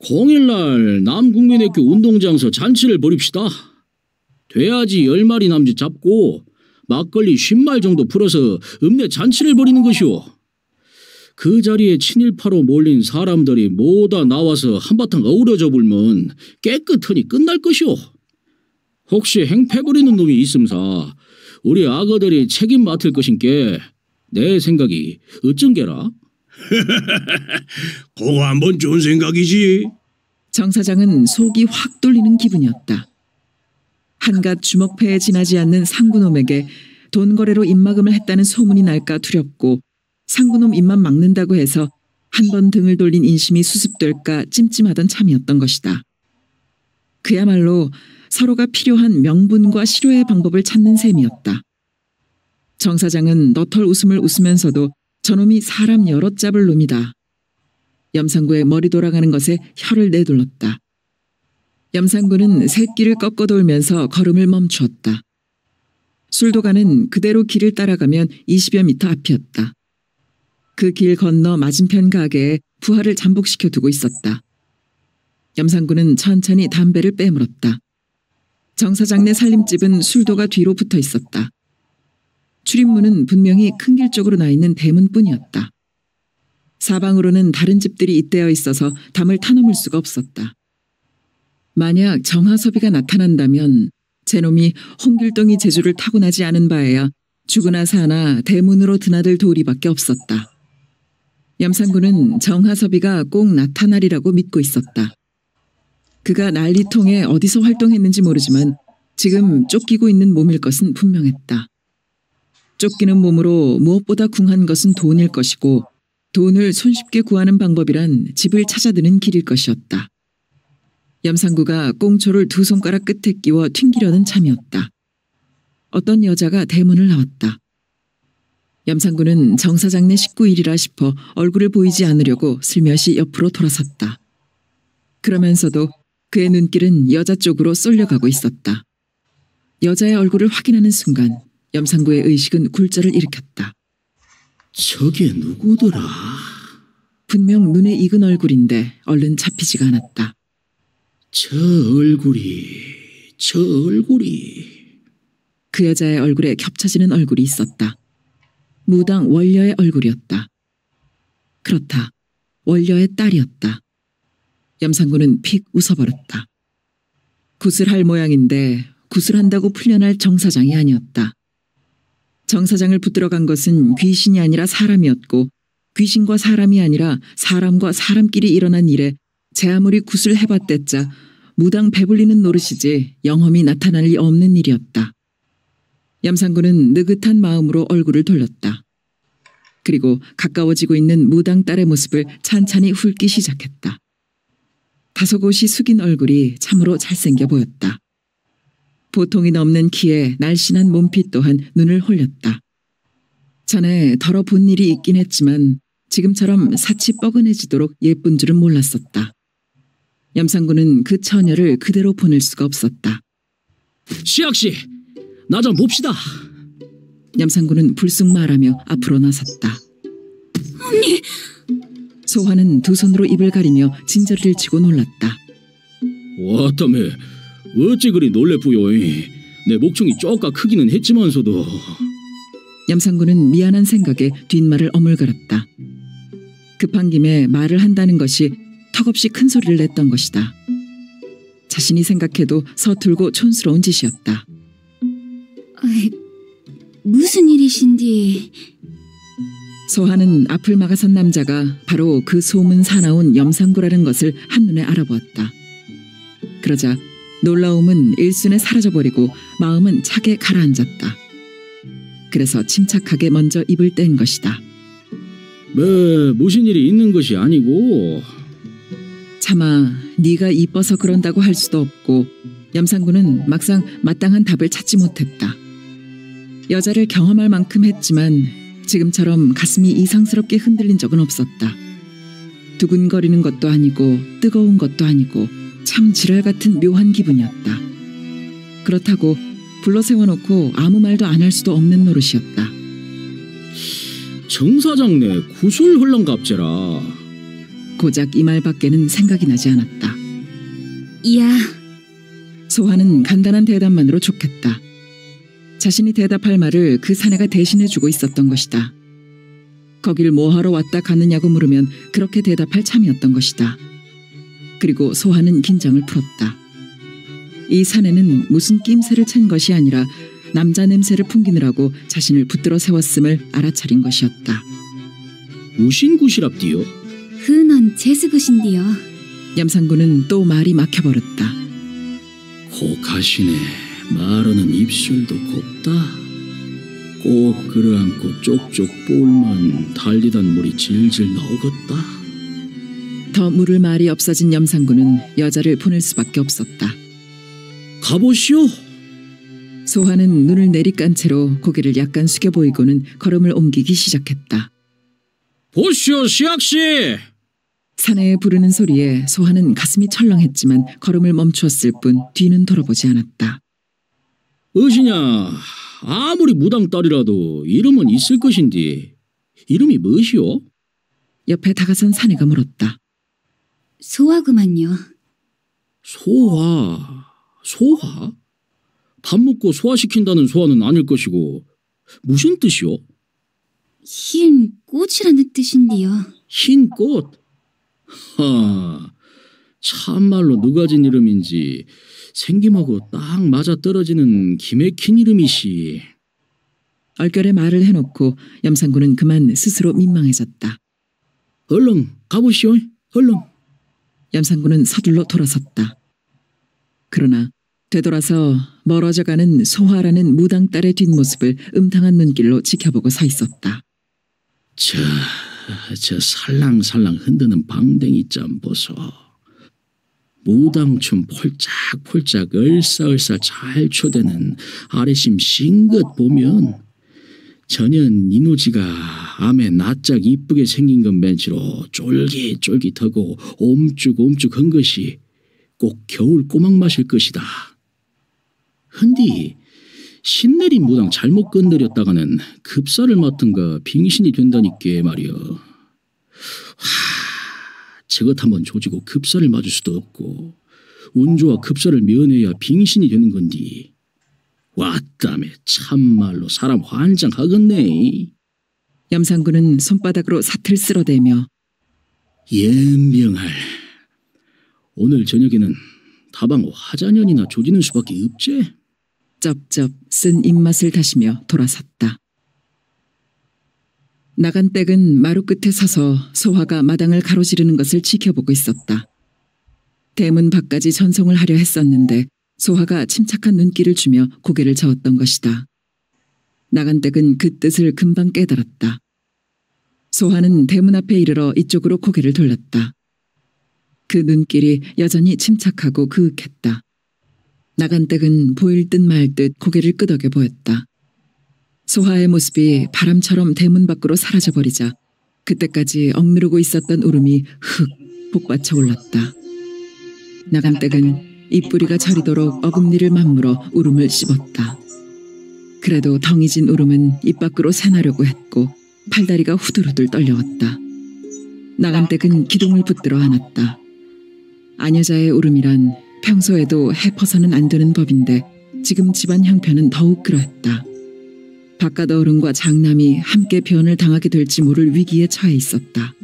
0일날 남국민학교 운동장에서 잔치를 벌입시다. 돼지 10마리 남짓 잡고 막걸리 50말 정도 풀어서 읍내 잔치를 벌이는 것이오. 그 자리에 친일파로 몰린 사람들이 모두 나와서 한바탕 어우러져 불면 깨끗하니 끝날 것이오. 혹시 행패 부리는 놈이 있음사 우리 악어들이 책임 맡을 것인께 내 생각이 어쩐게라? 그거 한번 좋은 생각이지. 정 사장은 속이 확 뚫리는 기분이었다. 한갓 주먹패에 지나지 않는 상구놈에게 돈거래로 입막음을 했다는 소문이 날까 두렵고 상구놈 입만 막는다고 해서 한 번 등을 돌린 인심이 수습될까 찜찜하던 참이었던 것이다. 그야말로 서로가 필요한 명분과 실효의 방법을 찾는 셈이었다. 정 사장은 너털 웃음을 웃으면서도 저놈이 사람 여럿 잡을 놈이다. 염상구의 머리 돌아가는 것에 혀를 내둘렀다. 염상구는 새끼를 꺾어 돌면서 걸음을 멈추었다. 술도가는 그대로 길을 따라가면 20여 미터 앞이었다. 그 길 건너 맞은편 가게에 부하를 잠복시켜 두고 있었다. 염상구는 천천히 담배를 빼물었다. 정 사장네 살림집은 술도가 뒤로 붙어 있었다. 출입문은 분명히 큰 길 쪽으로 나 있는 대문뿐이었다. 사방으로는 다른 집들이 잇대어 있어서 담을 타넘을 수가 없었다. 만약 정하섭이가 나타난다면 제놈이 홍길동이 제주를 타고나지 않은 바에야 죽으나 사나 대문으로 드나들 도리밖에 없었다. 염상구는 정하섭이가 꼭 나타나리라고 믿고 있었다. 그가 난리통에 어디서 활동했는지 모르지만 지금 쫓기고 있는 몸일 것은 분명했다. 쫓기는 몸으로 무엇보다 궁한 것은 돈일 것이고 돈을 손쉽게 구하는 방법이란 집을 찾아드는 길일 것이었다. 염상구가 꽁초를 두 손가락 끝에 끼워 튕기려는 참이었다. 어떤 여자가 대문을 나왔다. 염상구는 정 사장네 식구일이라 싶어 얼굴을 보이지 않으려고 슬며시 옆으로 돌아섰다. 그러면서도 그의 눈길은 여자 쪽으로 쏠려가고 있었다. 여자의 얼굴을 확인하는 순간 염상구의 의식은 굴절을 일으켰다. 저게 누구더라? 분명 눈에 익은 얼굴인데 얼른 잡히지가 않았다. 저 얼굴이... 그 여자의 얼굴에 겹쳐지는 얼굴이 있었다. 무당 원려의 얼굴이었다. 그렇다. 원려의 딸이었다. 염상구는 픽 웃어버렸다. 굿을 할 모양인데 굿을 한다고 풀려날 정 사장이 아니었다. 정 사장을 붙들어 간 것은 귀신이 아니라 사람이었고 귀신과 사람이 아니라 사람과 사람끼리 일어난 일에 제 아무리 굿을 해봤댔자 무당 배불리는 노릇이지 영험히 나타날 리 없는 일이었다. 염상구는 느긋한 마음으로 얼굴을 돌렸다. 그리고 가까워지고 있는 무당 딸의 모습을 찬찬히 훑기 시작했다. 다소곳이 숙인 얼굴이 참으로 잘생겨 보였다. 보통이 넘는 키에 날씬한 몸빛 또한 눈을 홀렸다. 전에 덜어 본 일이 있긴 했지만 지금처럼 사치 뻐근해지도록 예쁜 줄은 몰랐었다. 염상구는 그 처녀를 그대로 보낼 수가 없었다. 시학씨, 나 좀 봅시다. 염상구는 불쑥 말하며 앞으로 나섰다. 언니! 소화는 두 손으로 입을 가리며 진저리를 치고 놀랐다. 왔다며, 어찌 그리 놀래뿌요. 내 목청이 쪼까 크기는 했지만서도. 염상구는 미안한 생각에 뒷말을 어물거렸다. 급한 김에 말을 한다는 것이 턱없이 큰 소리를 냈던 것이다. 자신이 생각해도 서툴고 촌스러운 짓이었다. 무슨 일이신디? 소하는 앞을 막아선 남자가 바로 그 소문 사나운 염상구라는 것을 한눈에 알아보았다. 그러자 놀라움은 일순에 사라져버리고 마음은 차게 가라앉았다. 그래서 침착하게 먼저 입을 뗀 것이다. 무슨 일이 있는 것이 아니고. 차마 네가 이뻐서 그런다고 할 수도 없고 염상구는 막상 마땅한 답을 찾지 못했다. 여자를 경험할 만큼 했지만 지금처럼 가슴이 이상스럽게 흔들린 적은 없었다. 두근거리는 것도 아니고 뜨거운 것도 아니고 참 지랄 같은 묘한 기분이었다. 그렇다고 불러 세워놓고 아무 말도 안 할 수도 없는 노릇이었다. 정 사장네 구슬 흘렁갑제라. 고작 이 말밖에는 생각이 나지 않았다. 이야, 소화는 간단한 대답만으로 좋겠다. 자신이 대답할 말을 그 사내가 대신해주고 있었던 것이다. 거길 뭐하러 왔다 가느냐고 물으면 그렇게 대답할 참이었던 것이다. 그리고 소화는 긴장을 풀었다. 이 사내는 무슨 낌새를 챈 것이 아니라 남자 냄새를 풍기느라고 자신을 붙들어 세웠음을 알아차린 것이었다. 무신구시랍디요? 흔한 제스굿인디요. 염상군은 또 말이 막혀버렸다. 고가시네. 말하는 입술도 곱다. 꼭 끌어안고 쪽쪽 볼만 달리던 물이 질질 나오겠다. 더 물을 말이 없어진 염상군은 여자를 보낼 수밖에 없었다. 가보시오. 소화는 눈을 내리깐 채로 고개를 약간 숙여 보이고는 걸음을 옮기기 시작했다. 보시오, 시학씨. 사내의 부르는 소리에 소화는 가슴이 철렁했지만 걸음을 멈추었을 뿐 뒤는 돌아보지 않았다. 어시냐, 아무리 무당 딸이라도 이름은 있을 것인데 이름이 무엇이오? 옆에 다가선 사내가 물었다. 소화구만요. 소화? 소화? 밥 먹고 소화시킨다는 소화는 아닐 것이고 무슨 뜻이오? 흰 꽃이라는 뜻인디요. 흰 꽃? 참말로 누가 진 이름인지 생김하고 딱 맞아떨어지는 기맥힌 이름이시. 얼결에 말을 해놓고 염상군은 그만 스스로 민망해졌다. 얼른 가보시오. 얼른. 염상군은 서둘러 돌아섰다. 그러나 되돌아서 멀어져가는 소화라는 무당딸의 뒷모습을 음탕한 눈길로 지켜보고 서 있었다. 저 살랑살랑 흔드는 방댕이 짬 보소. 무당춤 폴짝폴짝 얼싸얼싸 잘 초대는 아래심 싱긋 보면 전혀 니노지가 암에 낯짝 이쁘게 생긴 것 맨치로 쫄깃쫄깃하고 옴쭉옴쭉한 것이 꼭 겨울 꼬막맛일 것이다. 헌디 신내린 무당 잘못 건드렸다가는 급사를 맡은가 빙신이 된다니께 말이여. 저것 한번 조지고 급사를 맞을 수도 없고 운 좋아 급사를 면해야 빙신이 되는 건디. 왔다매 참말로 사람 환장하겠네. 염상군은 손바닥으로 사틀 쓸어대며 연병할. 오늘 저녁에는 다방 화자년이나 조지는 수밖에 없지? 쩝쩝 쓴 입맛을 다시며 돌아섰다. 나간 댁은 마루 끝에 서서 소화가 마당을 가로지르는 것을 지켜보고 있었다. 대문 밖까지 전송을 하려 했었는데 소화가 침착한 눈길을 주며 고개를 저었던 것이다. 나간 댁은 그 뜻을 금방 깨달았다. 소화는 대문 앞에 이르러 이쪽으로 고개를 돌렸다. 그 눈길이 여전히 침착하고 그윽했다. 나간 댁은 보일 듯 말 듯 고개를 끄덕여 보였다. 소화의 모습이 바람처럼 대문 밖으로 사라져버리자 그때까지 억누르고 있었던 울음이 흑 복받쳐 올랐다. 나간 댁은 입뿌리가 저리도록 어금니를 맞물어 울음을 씹었다. 그래도 덩이 진 울음은 입 밖으로 새나려고 했고 팔다리가 후들후들 떨려왔다. 나간 댁은 기둥을 붙들어 안았다. 아녀자의 울음이란 평소에도 해퍼서는 안 되는 법인데 지금 집안 형편은 더욱 그러했다. 바깥 어른과 장남이 함께 변을 당하게 될지 모를 위기에 처해 있었다.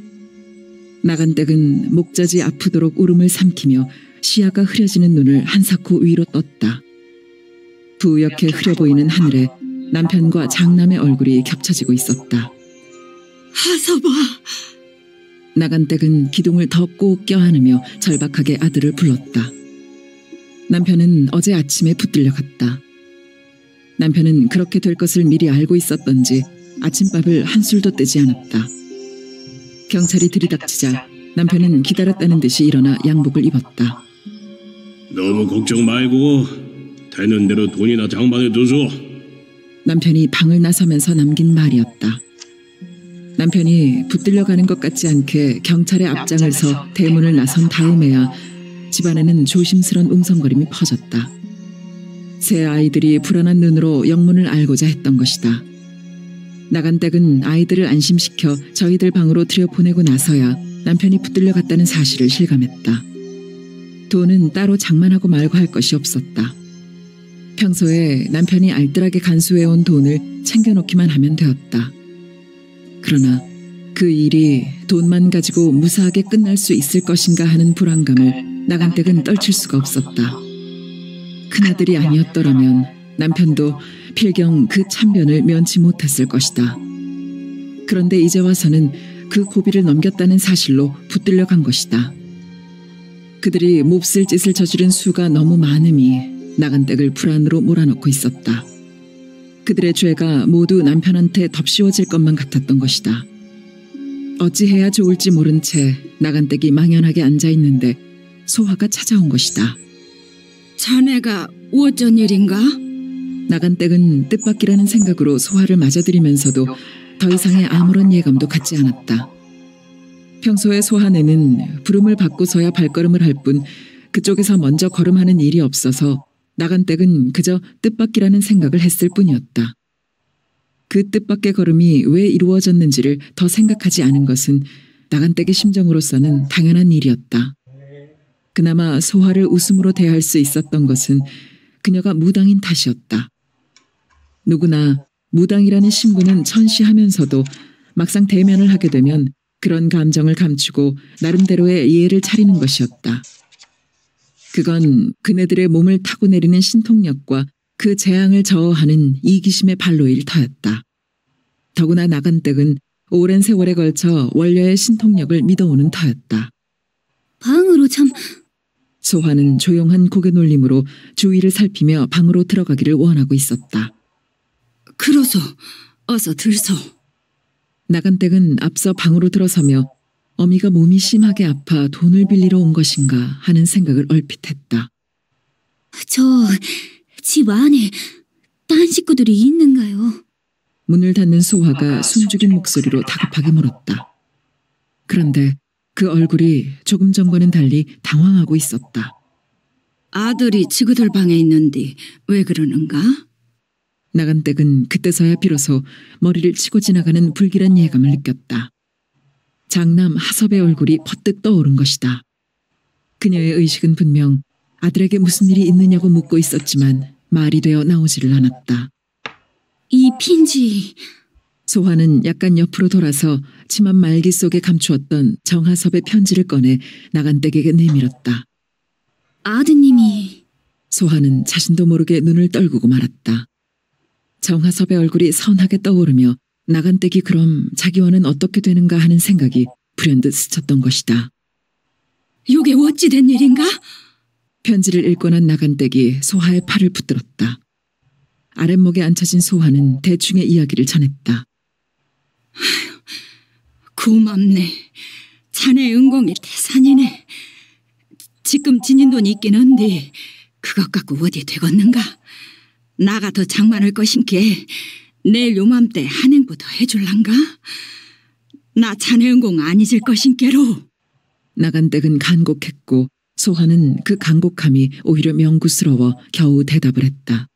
나간 댁은 목젖이 아프도록 울음을 삼키며 시야가 흐려지는 눈을 한사코 위로 떴다. 부옇게 흐려 보이는 하늘에 남편과 장남의 얼굴이 겹쳐지고 있었다. 하서봐. 나간 댁은 기둥을 더 꼭 껴안으며 절박하게 아들을 불렀다. 남편은 어제 아침에 붙들려 갔다. 남편은 그렇게 될 것을 미리 알고 있었던지 아침밥을 한술도 떼지 않았다. 경찰이 들이닥치자 남편은 기다렸다는 듯이 일어나 양복을 입었다. 너무 걱정 말고 되는 대로 돈이나 장만해 두소. 남편이 방을 나서면서 남긴 말이었다. 남편이 붙들려 가는 것 같지 않게 경찰의 앞장을 서 대문을 나선 다음에야 집안에는 조심스런 웅성거림이 퍼졌다. 새 아이들이 불안한 눈으로 영문을 알고자 했던 것이다. 나간댁은 아이들을 안심시켜 저희들 방으로 들여보내고 나서야 남편이 붙들려 갔다는 사실을 실감했다. 돈은 따로 장만하고 말고 할 것이 없었다. 평소에 남편이 알뜰하게 간수해온 돈을 챙겨놓기만 하면 되었다. 그러나 그 일이 돈만 가지고 무사하게 끝날 수 있을 것인가 하는 불안감을 나간댁은 떨칠 수가 없었다. 큰아들이 아니었더라면 남편도 필경 그 참변을 면치 못했을 것이다. 그런데 이제 와서는 그 고비를 넘겼다는 사실로 붙들려 간 것이다. 그들이 몹쓸 짓을 저지른 수가 너무 많음이 나간댁을 불안으로 몰아넣고 있었다. 그들의 죄가 모두 남편한테 덮씌워질 것만 같았던 것이다. 어찌해야 좋을지 모른 채 나간댁이 망연하게 앉아있는데 소화가 찾아온 것이다. 자네가 어쩐 일인가? 나간댁은 뜻밖이라는 생각으로 소화를 맞아들이면서도 더 이상의 아무런 예감도 갖지 않았다. 평소에 소화네는 부름을 받고서야 발걸음을 할 뿐 그쪽에서 먼저 걸음하는 일이 없어서 나간댁은 그저 뜻밖이라는 생각을 했을 뿐이었다. 그 뜻밖의 걸음이 왜 이루어졌는지를 더 생각하지 않은 것은 나간댁의 심정으로서는 당연한 일이었다. 그나마 소화를 웃음으로 대할 수 있었던 것은 그녀가 무당인 탓이었다. 누구나 무당이라는 신분은 천시하면서도 막상 대면을 하게 되면 그런 감정을 감추고 나름대로의 예의를 차리는 것이었다. 그건 그네들의 몸을 타고 내리는 신통력과 그 재앙을 저어하는 이기심의 발로일 터였다. 더구나 나간댁은 오랜 세월에 걸쳐 원녀의 신통력을 믿어오는 터였다. 방으로 참... 소화는 조용한 고개 놀림으로 주위를 살피며 방으로 들어가기를 원하고 있었다. 그러소. 어서 들소. 나간댁은 앞서 방으로 들어서며 어미가 몸이 심하게 아파 돈을 빌리러 온 것인가 하는 생각을 얼핏 했다. 집 안에 딴 식구들이 있는가요? 문을 닫는 소화가 숨죽인 목소리로 다급하게 물었다. 그런데 그 얼굴이 조금 전과는 달리 당황하고 있었다. 아들이 지그들 방에 있는데 왜 그러는가? 나간댁은 그때서야 비로소 머리를 치고 지나가는 불길한 예감을 느꼈다. 장남 하섭의 얼굴이 퍼뜩 떠오른 것이다. 그녀의 의식은 분명 아들에게 무슨 일이 있느냐고 묻고 있었지만 말이 되어 나오지를 않았다. 이 핀지... 소화는 약간 옆으로 돌아서 치마 말기 속에 감추었던 정하섭의 편지를 꺼내 나간댁에게 내밀었다. 아드님이... 소화는 자신도 모르게 눈을 떨구고 말았다. 정하섭의 얼굴이 선하게 떠오르며 나간댁이 그럼 자기와는 어떻게 되는가 하는 생각이 불현듯 스쳤던 것이다. 이게 어찌 된 일인가? 편지를 읽고 난 나간댁이 소화의 팔을 붙들었다. 아랫목에 앉혀진 소화는 대충의 이야기를 전했다. 고맙네. 자네 은공이 태산이네. 지금 지닌 돈이 있긴 한데 그것 갖고 어디 되겠는가? 나가 더 장만할 것인께 내일 요맘때 한 행부터 해줄란가? 나 자네 은공 안 잊을 것인께로. 나간댁은 간곡했고 소화는 그 간곡함이 오히려 명구스러워 겨우 대답을 했다.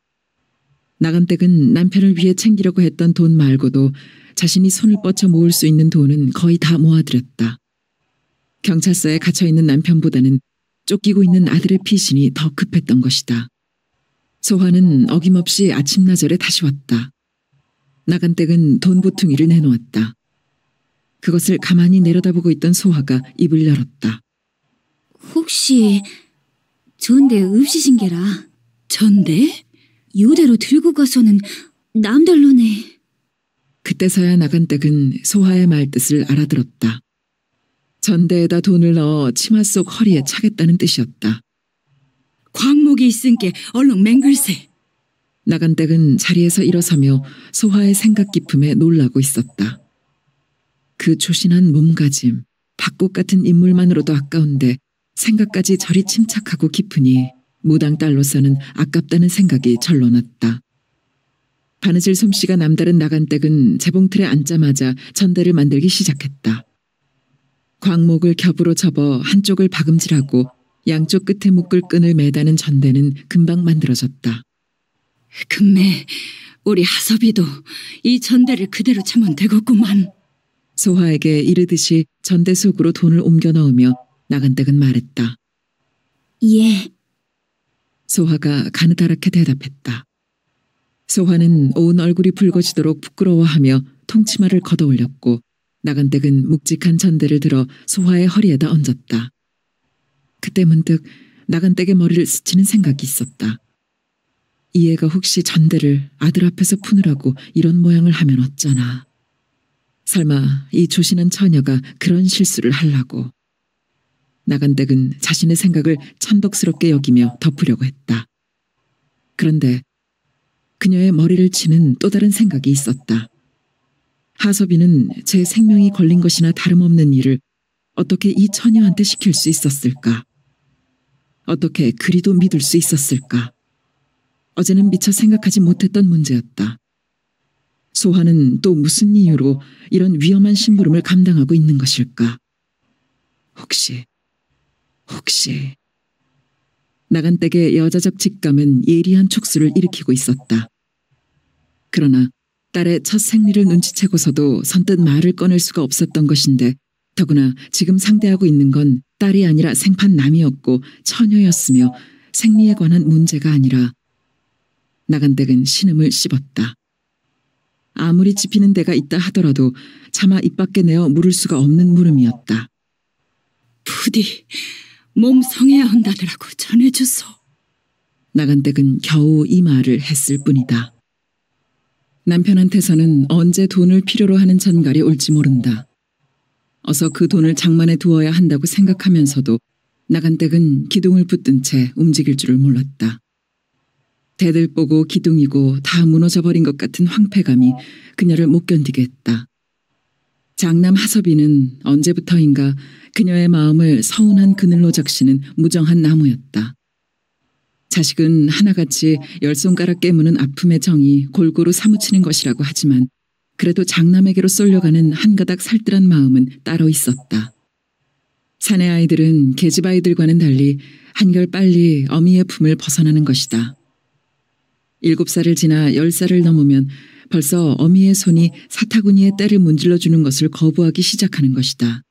나간댁은 남편을 위해 챙기려고 했던 돈 말고도 자신이 손을 뻗쳐 모을 수 있는 돈은 거의 다 모아들였다. 경찰서에 갇혀있는 남편보다는 쫓기고 있는 아들의 피신이 더 급했던 것이다. 소화는 어김없이 아침나절에 다시 왔다. 나간댁은 돈 보퉁이를 내놓았다. 그것을 가만히 내려다보고 있던 소화가 입을 열었다. 혹시 전대 없이신 게라? 전대? 요대로 들고 가서는 남달러네. 그때서야 나간댁은 소화의 말뜻을 알아들었다. 전대에다 돈을 넣어 치마 속 허리에 차겠다는 뜻이었다. 광목이 있은께 얼른 맹글세. 나간댁은 자리에서 일어서며 소화의 생각 깊음에 놀라고 있었다. 그 조신한 몸가짐, 밭꽃 같은 인물만으로도 아까운데 생각까지 저리 침착하고 깊으니 무당 딸로서는 아깝다는 생각이 절로 났다. 바느질 솜씨가 남다른 나간댁은 재봉틀에 앉자마자 전대를 만들기 시작했다. 광목을 겹으로 접어 한쪽을 박음질하고 양쪽 끝에 묶을 끈을 매다는 전대는 금방 만들어졌다. 금매 우리 하섭이도 이 전대를 그대로 차면 되겠구만. 소화에게 이르듯이 전대 속으로 돈을 옮겨 넣으며 나간댁은 말했다. 예. 소화가 가느다랗게 대답했다. 소화는 온 얼굴이 붉어지도록 부끄러워하며 통치마를 걷어올렸고 나간댁은 묵직한 전대를 들어 소화의 허리에다 얹었다. 그때 문득 나간댁의 머리를 스치는 생각이 있었다. 이 애가 혹시 전대를 아들 앞에서 푸느라고 이런 모양을 하면 어쩌나. 설마 이 조신한 처녀가 그런 실수를 하려고. 나간댁은 자신의 생각을 천덕스럽게 여기며 덮으려고 했다. 그런데 그녀의 머리를 치는 또 다른 생각이 있었다. 하섭이는 제 생명이 걸린 것이나 다름없는 일을 어떻게 이 처녀한테 시킬 수 있었을까? 어떻게 그리도 믿을 수 있었을까? 어제는 미처 생각하지 못했던 문제였다. 소화는 또 무슨 이유로 이런 위험한 심부름을 감당하고 있는 것일까? 혹시 나간댁의 여자적 직감은 예리한 촉수를 일으키고 있었다. 그러나 딸의 첫 생리를 눈치채고서도 선뜻 말을 꺼낼 수가 없었던 것인데 더구나 지금 상대하고 있는 건 딸이 아니라 생판 남이었고 처녀였으며 생리에 관한 문제가 아니라. 나간댁은 신음을 씹었다. 아무리 짚히는 데가 있다 하더라도 차마 입 밖에 내어 물을 수가 없는 물음이었다. 부디 몸 성해야 한다더라고 전해주소. 나간댁은 겨우 이 말을 했을 뿐이다. 남편한테서는 언제 돈을 필요로 하는 전갈이 올지 모른다. 어서 그 돈을 장만해 두어야 한다고 생각하면서도 나간댁은 기둥을 붙든 채 움직일 줄을 몰랐다. 대들보고 기둥이고 다 무너져버린 것 같은 황폐감이 그녀를 못 견디게 했다. 장남 하섭이는 언제부터인가 그녀의 마음을 서운한 그늘로 적시는 무정한 나무였다. 자식은 하나같이 열 손가락 깨무는 아픔의 정이 골고루 사무치는 것이라고 하지만 그래도 장남에게로 쏠려가는 한 가닥 살뜰한 마음은 따로 있었다. 사내 아이들은 계집 아이들과는 달리 한결 빨리 어미의 품을 벗어나는 것이다. 7살을 지나 10살을 넘으면 벌써 어미의 손이 사타구니의 때를 문질러주는 것을 거부하기 시작하는 것이다.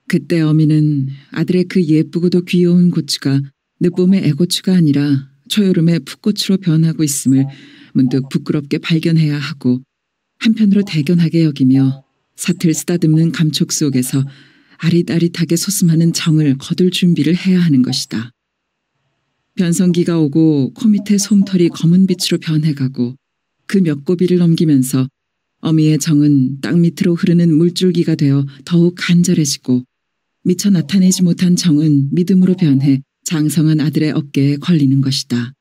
그때 어미는 아들의 그 예쁘고도 귀여운 고추가 늦봄의 애고추가 아니라 초여름의 풋고추로 변하고 있음을 문득 부끄럽게 발견해야 하고 한편으로 대견하게 여기며 사틀 쓰다듬는 감촉 속에서 아릿아릿하게 소슴하는 정을 거둘 준비를 해야 하는 것이다. 변성기가 오고 코 밑에 솜털이 검은 빛으로 변해가고 그 몇 고비를 넘기면서 어미의 정은 땅 밑으로 흐르는 물줄기가 되어 더욱 간절해지고 미처 나타내지 못한 정은 믿음으로 변해 장성한 아들의 어깨에 걸리는 것이다.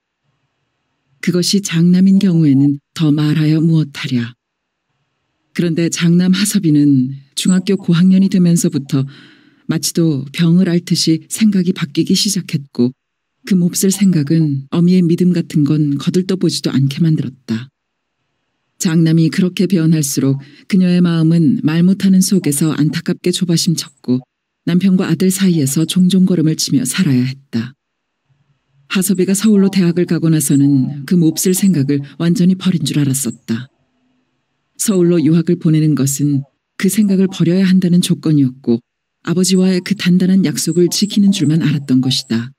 그것이 장남인 경우에는 더 말하여 무엇하랴. 그런데 장남 하섭이는 중학교 고학년이 되면서부터 마치도 병을 앓듯이 생각이 바뀌기 시작했고 그 몹쓸 생각은 어미의 믿음 같은 건 거들떠보지도 않게 만들었다. 장남이 그렇게 변할수록 그녀의 마음은 말 못하는 속에서 안타깝게 조바심쳤고 남편과 아들 사이에서 종종 걸음을 치며 살아야 했다. 하섭이가 서울로 대학을 가고 나서는 그 몹쓸 생각을 완전히 버린 줄 알았었다. 서울로 유학을 보내는 것은 그 생각을 버려야 한다는 조건이었고 아버지와의 그 단단한 약속을 지키는 줄만 알았던 것이다.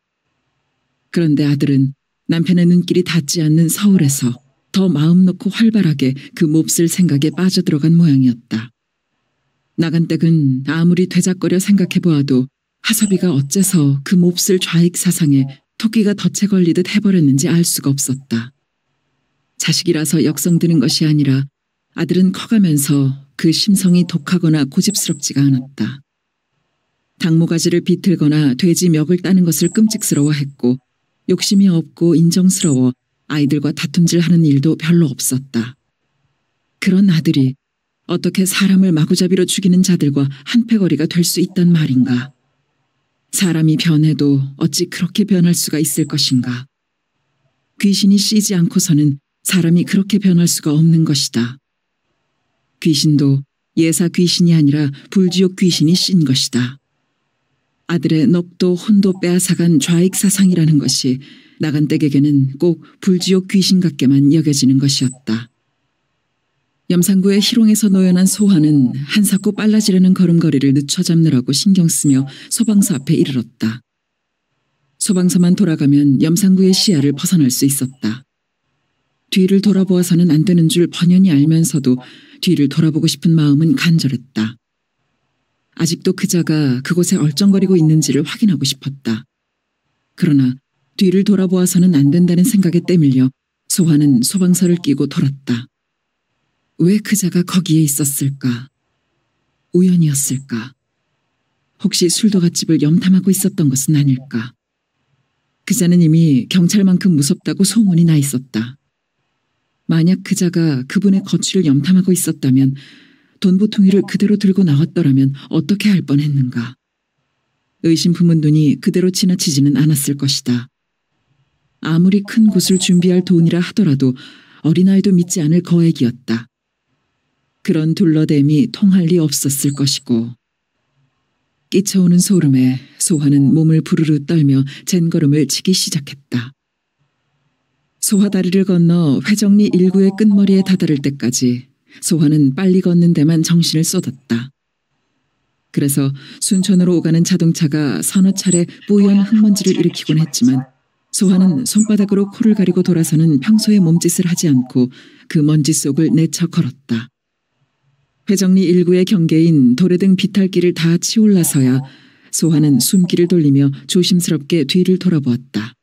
그런데 아들은 남편의 눈길이 닿지 않는 서울에서 더 마음 놓고 활발하게 그 몹쓸 생각에 빠져들어간 모양이었다. 나간댁은 아무리 되작거려 생각해보아도 하섭이가 어째서 그 몹쓸 좌익 사상에 토끼가 덫에 걸리듯 해버렸는지 알 수가 없었다. 자식이라서 역성드는 것이 아니라 아들은 커가면서 그 심성이 독하거나 고집스럽지가 않았다. 당모가지를 비틀거나 돼지 멱을 따는 것을 끔찍스러워했고 욕심이 없고 인정스러워 아이들과 다툼질하는 일도 별로 없었다. 그런 아들이 어떻게 사람을 마구잡이로 죽이는 자들과 한패거리가 될 수 있단 말인가. 사람이 변해도 어찌 그렇게 변할 수가 있을 것인가. 귀신이 씌지 않고서는 사람이 그렇게 변할 수가 없는 것이다. 귀신도 예사 귀신이 아니라 불지옥 귀신이 씌인 것이다. 아들의 넋도 혼도 빼앗아간 좌익 사상이라는 것이 나간 댁에게는 꼭 불지옥 귀신 같게만 여겨지는 것이었다. 염산구의 희롱에서 노연한 소환은 한사코 빨라지려는 걸음걸이를 늦춰잡느라고 신경 쓰며 소방서 앞에 이르렀다. 소방서만 돌아가면 염산구의 시야를 벗어날 수 있었다. 뒤를 돌아보아서는 안 되는 줄 번연히 알면서도 뒤를 돌아보고 싶은 마음은 간절했다. 아직도 그자가 그곳에 얼쩡거리고 있는지를 확인하고 싶었다. 그러나 뒤를 돌아보아서는 안 된다는 생각에 떼밀려 소환은 소방서를 끼고 돌았다. 왜 그자가 거기에 있었을까? 우연이었을까? 혹시 술도갓집을 염탐하고 있었던 것은 아닐까? 그자는 이미 경찰만큼 무섭다고 소문이 나 있었다. 만약 그자가 그분의 거취를 염탐하고 있었다면 돈보통이를 그대로 들고 나왔더라면 어떻게 할 뻔했는가? 의심 품은 눈이 그대로 지나치지는 않았을 것이다. 아무리 큰 곳을 준비할 돈이라 하더라도 어린아이도 믿지 않을 거액이었다. 그런 둘러댐이 통할 리 없었을 것이고. 끼쳐오는 소름에 소화는 몸을 부르르 떨며 젠걸음을 치기 시작했다. 소화다리를 건너 회정리 1구의 끝머리에 다다를 때까지 소화는 빨리 걷는 데만 정신을 쏟았다. 그래서 순천으로 오가는 자동차가 서너 차례 뿌연 흙먼지를 일으키곤 했지만 소화는 손바닥으로 코를 가리고 돌아서는 평소의 몸짓을 하지 않고 그 먼지 속을 내쳐 걸었다. 회정리 1구의 경계인 도래등 비탈길을 다 치올라서야 소화는 숨기를 돌리며 조심스럽게 뒤를 돌아보았다.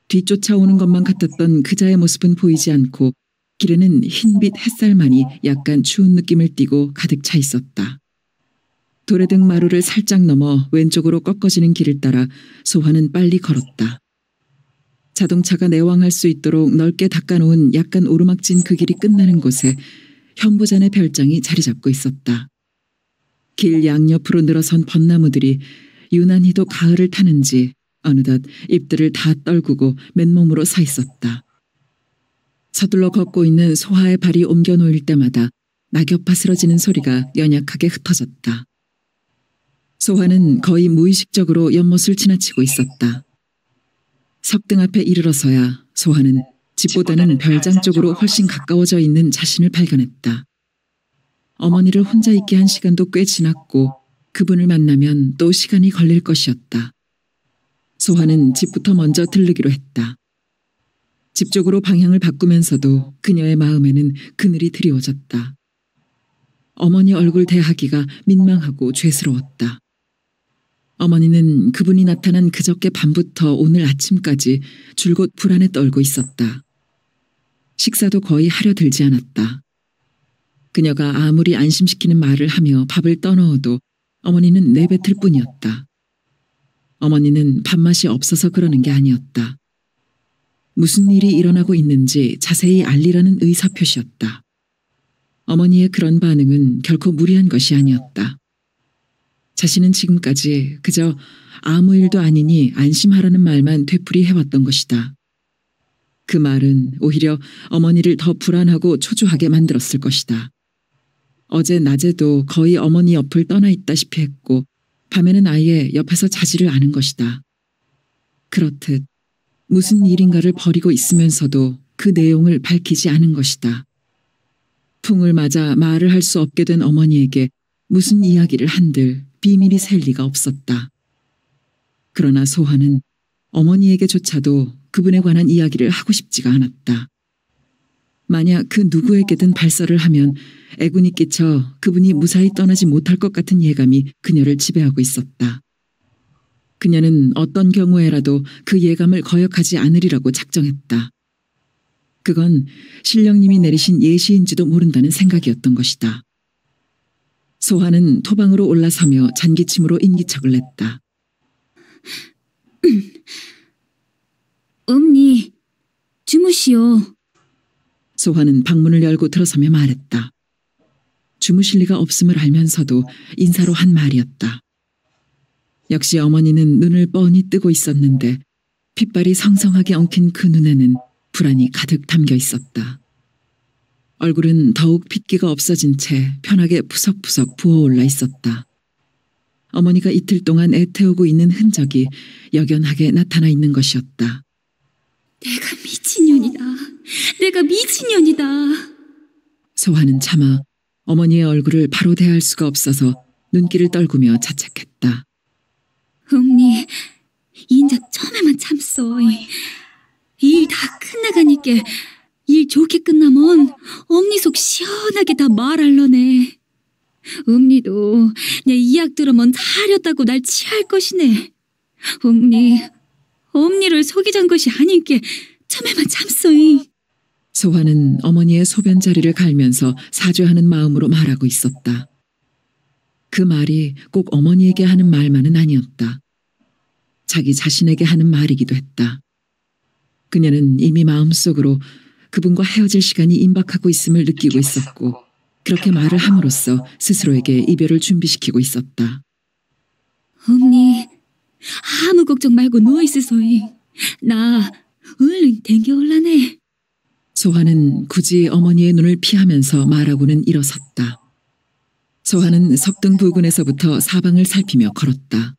뒤쫓아오는 것만 같았던 그자의 모습은 보이지 않고 길에는 흰빛 햇살만이 약간 추운 느낌을 띠고 가득 차 있었다. 도래등 마루를 살짝 넘어 왼쪽으로 꺾어지는 길을 따라 소화는 빨리 걸었다. 자동차가 내왕할 수 있도록 넓게 닦아놓은 약간 오르막진 그 길이 끝나는 곳에 현부잔의 별장이 자리 잡고 있었다. 길 양옆으로 늘어선 벚나무들이 유난히도 가을을 타는지 어느덧 잎들을 다 떨구고 맨몸으로 서 있었다. 서둘러 걷고 있는 소화의 발이 옮겨 놓일 때마다 낙엽파 쓰러지는 소리가 연약하게 흩어졌다. 소화는 거의 무의식적으로 연못을 지나치고 있었다. 석등 앞에 이르러서야 소화는 집보다는 별장 쪽으로 훨씬 가까워져 있는 자신을 발견했다. 어머니를 혼자 있게 한 시간도 꽤 지났고 그분을 만나면 또 시간이 걸릴 것이었다. 소화는 집부터 먼저 들르기로 했다. 집 쪽으로 방향을 바꾸면서도 그녀의 마음에는 그늘이 드리워졌다. 어머니 얼굴 대하기가 민망하고 죄스러웠다. 어머니는 그분이 나타난 그저께 밤부터 오늘 아침까지 줄곧 불안에 떨고 있었다. 식사도 거의 하려 들지 않았다. 그녀가 아무리 안심시키는 말을 하며 밥을 떠넣어도 어머니는 내뱉을 뿐이었다. 어머니는 밥맛이 없어서 그러는 게 아니었다. 무슨 일이 일어나고 있는지 자세히 알리라는 의사표시였다. 어머니의 그런 반응은 결코 무리한 것이 아니었다. 자신은 지금까지 그저 아무 일도 아니니 안심하라는 말만 되풀이해왔던 것이다. 그 말은 오히려 어머니를 더 불안하고 초조하게 만들었을 것이다. 어제 낮에도 거의 어머니 옆을 떠나 있다시피 했고 밤에는 아예 옆에서 자지를 않은 것이다. 그렇듯 무슨 일인가를 벌이고 있으면서도 그 내용을 밝히지 않은 것이다. 풍을 맞아 말을 할 수 없게 된 어머니에게 무슨 이야기를 한들 비밀이 셀 리가 없었다. 그러나 소화는 어머니에게조차도 그분에 관한 이야기를 하고 싶지가 않았다. 만약 그 누구에게든 발설을 하면 애군이 끼쳐 그분이 무사히 떠나지 못할 것 같은 예감이 그녀를 지배하고 있었다. 그녀는 어떤 경우에라도 그 예감을 거역하지 않으리라고 작정했다. 그건 신령님이 내리신 예시인지도 모른다는 생각이었던 것이다. 소화는 토방으로 올라서며 잔기침으로 인기척을 냈다. 엄니, 주무시오. 소화는 방문을 열고 들어서며 말했다. 주무실 리가 없음을 알면서도 인사로 한 말이었다. 역시 어머니는 눈을 뻔히 뜨고 있었는데 핏발이 성성하게 엉킨 그 눈에는 불안이 가득 담겨 있었다. 얼굴은 더욱 핏기가 없어진 채 편하게 푸석푸석 부어올라 있었다. 어머니가 이틀 동안 애태우고 있는 흔적이 역연하게 나타나 있는 것이었다. 내가 미친년이다. 내가 미친년이다. 소화는 차마 어머니의 얼굴을 바로 대할 수가 없어서 눈길을 떨구며 자책했다. 엄니, 인자 처음에만 참소. 일 다 끝나가니까 일 좋게 끝나면 엄니 속 시원하게 다 말할러네. 엄니도 내 이약 들으면 다 하렸다고 날 치할 것이네. 엄니를 속이잔 것이 아닌께 처음에만 참소이. 소화는 어머니의 소변 자리를 갈면서 사죄하는 마음으로 말하고 있었다. 그 말이 꼭 어머니에게 하는 말만은 아니었다. 자기 자신에게 하는 말이기도 했다. 그녀는 이미 마음속으로 그분과 헤어질 시간이 임박하고 있음을 느끼고 있었고 그렇게 말을 함으로써 스스로에게 이별을 준비시키고 있었다. 엄니, 아무 걱정 말고 누워있으소이. 나 얼른 댕겨올라네. 소화는 굳이 어머니의 눈을 피하면서 말하고는 일어섰다. 소화는 석등 부근에서부터 사방을 살피며 걸었다.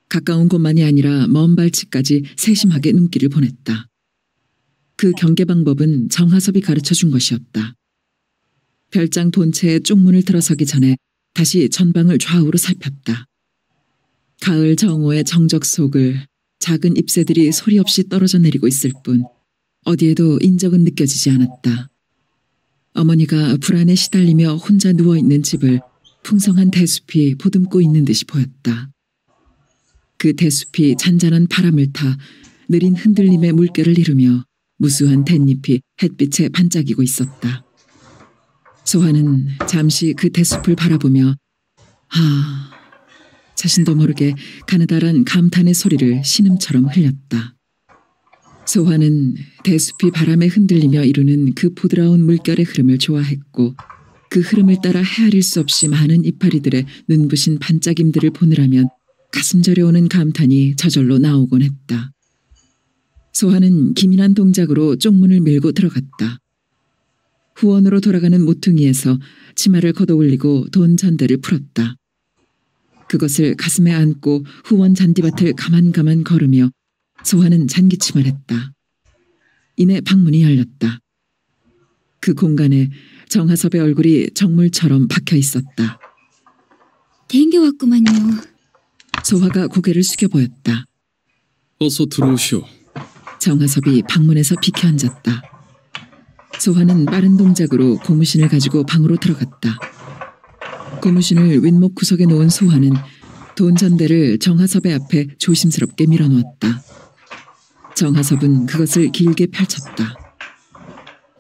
가까운 곳만이 아니라 먼 발치까지 세심하게 눈길을 보냈다. 그 경계 방법은 정하섭이 가르쳐준 것이었다. 별장 본체의 쪽문을 들어서기 전에 다시 전방을 좌우로 살폈다. 가을 정오의 정적 속을 작은 잎새들이 소리 없이 떨어져 내리고 있을 뿐 어디에도 인적은 느껴지지 않았다. 어머니가 불안에 시달리며 혼자 누워있는 집을 풍성한 대숲이 보듬고 있는 듯이 보였다. 그 대숲이 잔잔한 바람을 타 느린 흔들림의 물결을 이루며 무수한 댄잎이 햇빛에 반짝이고 있었다. 소화는 잠시 그 대숲을 바라보며 자신도 모르게 가느다란 감탄의 소리를 신음처럼 흘렸다. 소화는 대숲이 바람에 흔들리며 이루는 그 부드러운 물결의 흐름을 좋아했고 그 흐름을 따라 헤아릴 수 없이 많은 이파리들의 눈부신 반짝임들을 보느라면 가슴 저려오는 감탄이 저절로 나오곤 했다. 소화는 기민한 동작으로 쪽문을 밀고 들어갔다. 후원으로 돌아가는 모퉁이에서 치마를 걷어올리고 돈 전대를 풀었다. 그것을 가슴에 안고 후원 잔디밭을 가만가만 걸으며 소화는 잔기침을 했다. 이내 방문이 열렸다. 그 공간에 정하섭의 얼굴이 정물처럼 박혀 있었다. 댕겨왔구만요. 소화가 고개를 숙여 보였다. 어서 들어오시오. 정하섭이 방문에서 비켜 앉았다. 소화는 빠른 동작으로 고무신을 가지고 방으로 들어갔다. 고무신을 윗목 구석에 놓은 소화는 돈 전대를 정하섭의 앞에 조심스럽게 밀어놓았다. 정하섭은 그것을 길게 펼쳤다.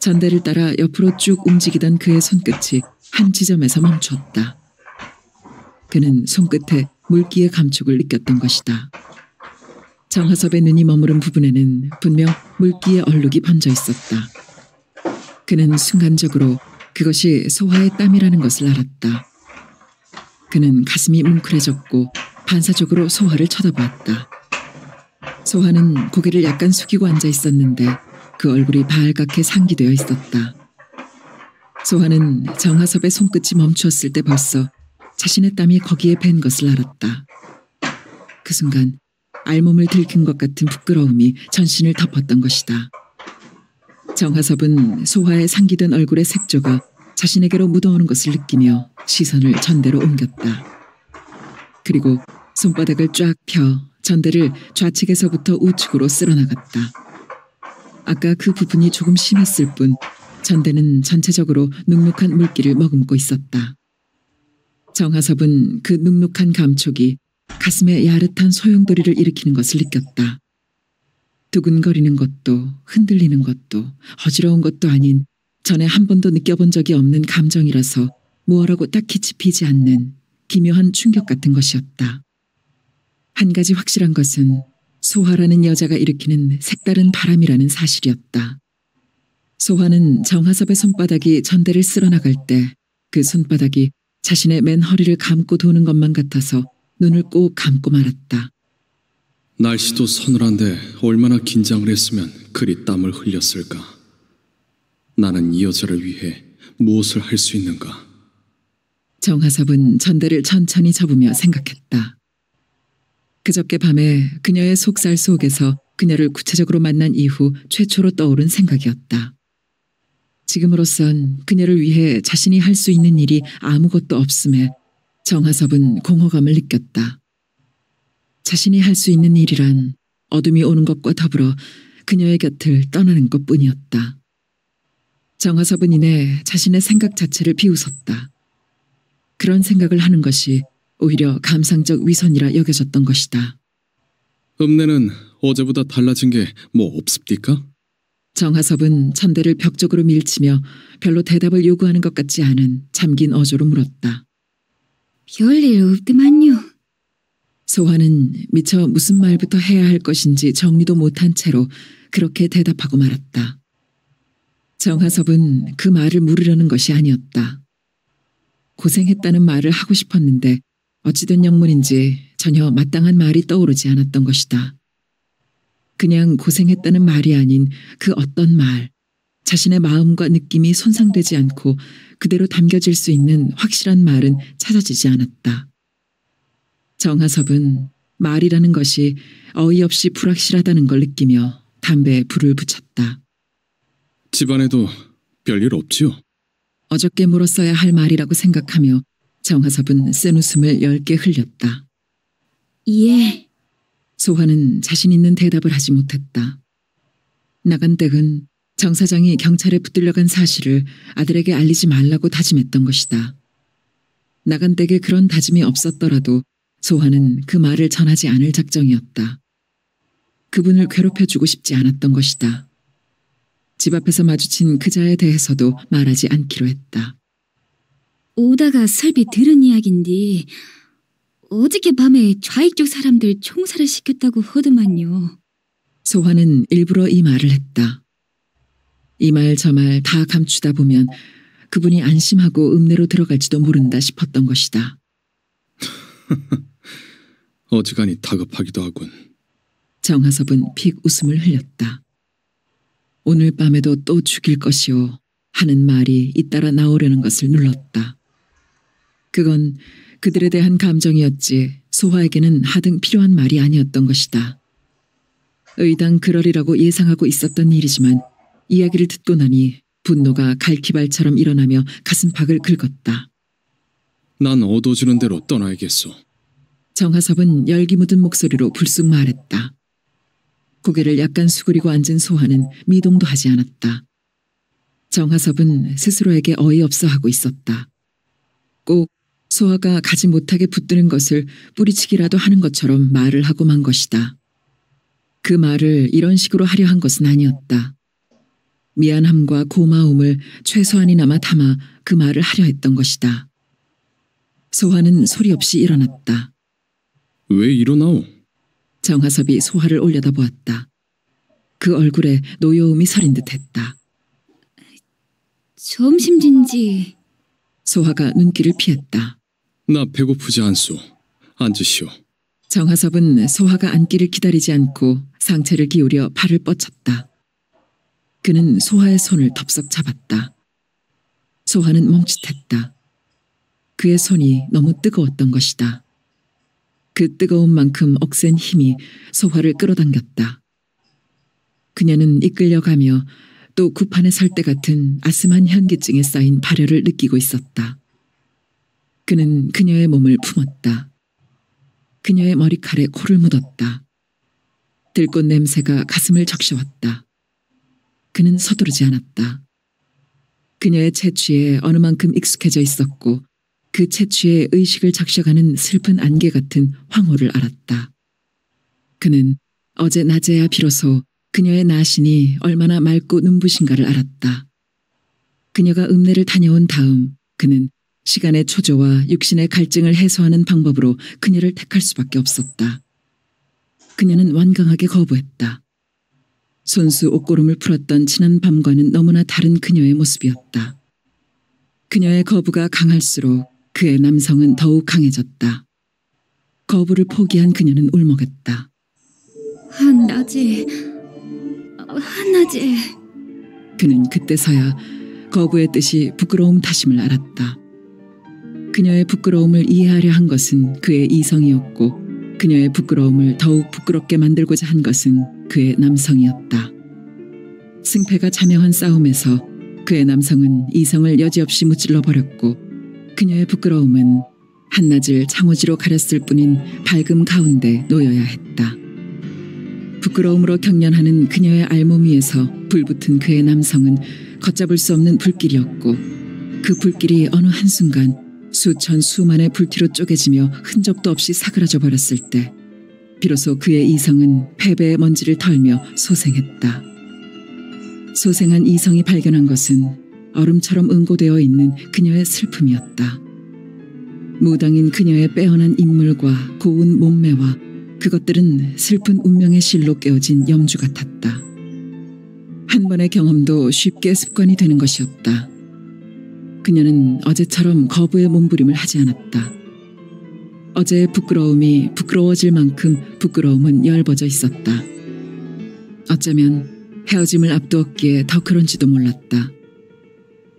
전대를 따라 옆으로 쭉 움직이던 그의 손끝이 한 지점에서 멈췄다. 그는 손끝에 물기의 감촉을 느꼈던 것이다. 정하섭의 눈이 머무른 부분에는 분명 물기의 얼룩이 번져 있었다. 그는 순간적으로 그것이 소화의 땀이라는 것을 알았다. 그는 가슴이 뭉클해졌고 반사적으로 소화를 쳐다보았다. 소화는 고개를 약간 숙이고 앉아 있었는데 그 얼굴이 발갛게 상기되어 있었다. 소화는 정하섭의 손끝이 멈추었을 때 벌써 자신의 땀이 거기에 밴 것을 알았다. 그 순간 알몸을 들킨 것 같은 부끄러움이 전신을 덮었던 것이다. 정하섭은 소화의 상기된 얼굴의 색조가 자신에게로 묻어오는 것을 느끼며 시선을 전대로 옮겼다. 그리고 손바닥을 쫙 펴 전대를 좌측에서부터 우측으로 쓸어나갔다. 아까 그 부분이 조금 심했을 뿐 전대는 전체적으로 눅눅한 물기를 머금고 있었다. 정하섭은 그 눅눅한 감촉이 가슴에 야릇한 소용돌이를 일으키는 것을 느꼈다. 두근거리는 것도 흔들리는 것도 어지러운 것도 아닌 전에 한 번도 느껴본 적이 없는 감정이라서 무엇라고 딱히 짚이지 않는 기묘한 충격 같은 것이었다. 한 가지 확실한 것은 소화라는 여자가 일으키는 색다른 바람이라는 사실이었다. 소화는 정하섭의 손바닥이 전대를 쓸어나갈 때 그 손바닥이 자신의 맨 허리를 감고 도는 것만 같아서 눈을 꼭 감고 말았다. 날씨도 서늘한데 얼마나 긴장을 했으면 그리 땀을 흘렸을까. 나는 이 여자를 위해 무엇을 할 수 있는가. 정하섭은 전대를 천천히 접으며 생각했다. 그저께 밤에 그녀의 속살 속에서 그녀를 구체적으로 만난 이후 최초로 떠오른 생각이었다. 지금으로선 그녀를 위해 자신이 할 수 있는 일이 아무것도 없음에 정하섭은 공허감을 느꼈다. 자신이 할 수 있는 일이란 어둠이 오는 것과 더불어 그녀의 곁을 떠나는 것뿐이었다. 정하섭은 이내 자신의 생각 자체를 비웃었다. 그런 생각을 하는 것이 오히려 감상적 위선이라 여겨졌던 것이다. 읍내는 어제보다 달라진 게 뭐 없습니까? 정하섭은 천대를 벽 쪽으로 밀치며 별로 대답을 요구하는 것 같지 않은 잠긴 어조로 물었다. 별일 없더만요. 소환은 미처 무슨 말부터 해야 할 것인지 정리도 못한 채로 그렇게 대답하고 말았다. 정하섭은 그 말을 물으려는 것이 아니었다. 고생했다는 말을 하고 싶었는데 어찌된 영문인지 전혀 마땅한 말이 떠오르지 않았던 것이다. 그냥 고생했다는 말이 아닌 그 어떤 말, 자신의 마음과 느낌이 손상되지 않고 그대로 담겨질 수 있는 확실한 말은 찾아지지 않았다. 정하섭은 말이라는 것이 어이없이 불확실하다는 걸 느끼며 담배에 불을 붙였다. 집안에도 별일 없지요? 어저께 물었어야 할 말이라고 생각하며 정하섭은 센 웃음을 10개 흘렸다. 예. 소환은 자신 있는 대답을 하지 못했다. 나간댁은 정 사장이 경찰에 붙들려간 사실을 아들에게 알리지 말라고 다짐했던 것이다. 나간댁에 그런 다짐이 없었더라도 소환은 그 말을 전하지 않을 작정이었다. 그분을 괴롭혀주고 싶지 않았던 것이다. 집 앞에서 마주친 그자에 대해서도 말하지 않기로 했다. 오다가 설비 들은 이야긴데 어저께 밤에 좌익 쪽 사람들 총살을 시켰다고 하더만요. 소환은 일부러 이 말을 했다. 이 말 저 말 다 감추다 보면 그분이 안심하고 읍내로 들어갈지도 모른다 싶었던 것이다. 어지간히 다급하기도 하군. 정하섭은 픽 웃음을 흘렸다. 오늘 밤에도 또 죽일 것이오 하는 말이 잇따라 나오려는 것을 눌렀다. 그건 그들에 대한 감정이었지 소화에게는 하등 필요한 말이 아니었던 것이다. 의당 그러리라고 예상하고 있었던 일이지만 이야기를 듣고 나니 분노가 갈퀴발처럼 일어나며 가슴팍을 긁었다. 난 얻어지는 대로 떠나야겠소. 정하섭은 열기 묻은 목소리로 불쑥 말했다. 고개를 약간 수그리고 앉은 소화는 미동도 하지 않았다. 정하섭은 스스로에게 어이없어 하고 있었다. 꼭 소화가 가지 못하게 붙드는 것을 뿌리치기라도 하는 것처럼 말을 하고 만 것이다. 그 말을 이런 식으로 하려 한 것은 아니었다. 미안함과 고마움을 최소한이나마 담아 그 말을 하려 했던 것이다. 소화는 소리 없이 일어났다. 왜 일어나오? 정하섭이 소화를 올려다보았다. 그 얼굴에 노여움이 서린 듯했다. 점심진지. 소화가 눈길을 피했다. 나 배고프지 않소. 앉으시오. 정하섭은 소화가 앉기를 기다리지 않고 상체를 기울여 팔을 뻗쳤다. 그는 소화의 손을 덥석 잡았다. 소화는 멈칫했다. 그의 손이 너무 뜨거웠던 것이다. 그 뜨거운 만큼 억센 힘이 소화를 끌어당겼다. 그녀는 이끌려가며 또 구판에 설 때 같은 아스만 현기증에 쌓인 발열을 느끼고 있었다. 그는 그녀의 몸을 품었다. 그녀의 머리칼에 코를 묻었다. 들꽃 냄새가 가슴을 적셔왔다. 그는 서두르지 않았다. 그녀의 채취에 어느 만큼 익숙해져 있었고 그 채취에 의식을 적셔가는 슬픈 안개 같은 황홀을 알았다. 그는 어제 낮에야 비로소 그녀의 나신이 얼마나 맑고 눈부신가를 알았다. 그녀가 읍내를 다녀온 다음 그는 시간의 초조와 육신의 갈증을 해소하는 방법으로 그녀를 택할 수밖에 없었다. 그녀는 완강하게 거부했다. 손수 옷고름을 풀었던 지난 밤과는 너무나 다른 그녀의 모습이었다. 그녀의 거부가 강할수록 그의 남성은 더욱 강해졌다. 거부를 포기한 그녀는 울먹였다. 한낮에. 그는 그때서야 거부의 뜻이 부끄러움 탓임을 알았다. 그녀의 부끄러움을 이해하려 한 것은 그의 이성이었고 그녀의 부끄러움을 더욱 부끄럽게 만들고자 한 것은 그의 남성이었다. 승패가 자명한 싸움에서 그의 남성은 이성을 여지없이 무찔러 버렸고 그녀의 부끄러움은 한낮을 창호지로 가렸을 뿐인 밝음 가운데 놓여야 했다. 부끄러움으로 경련하는 그녀의 알몸 위에서 불붙은 그의 남성은 걷잡을 수 없는 불길이었고 그 불길이 어느 한순간 수천 수만의 불티로 쪼개지며 흔적도 없이 사그라져 버렸을 때 비로소 그의 이성은 패배의 먼지를 털며 소생했다. 소생한 이성이 발견한 것은 얼음처럼 응고되어 있는 그녀의 슬픔이었다. 무당인 그녀의 빼어난 인물과 고운 몸매와 그것들은 슬픈 운명의 실로 깨어진 염주 같았다. 한 번의 경험도 쉽게 습관이 되는 것이었다. 그녀는 어제처럼 거부의 몸부림을 하지 않았다. 어제의 부끄러움이 부끄러워질 만큼 부끄러움은 엷어져 있었다. 어쩌면 헤어짐을 앞두었기에 더 그런지도 몰랐다.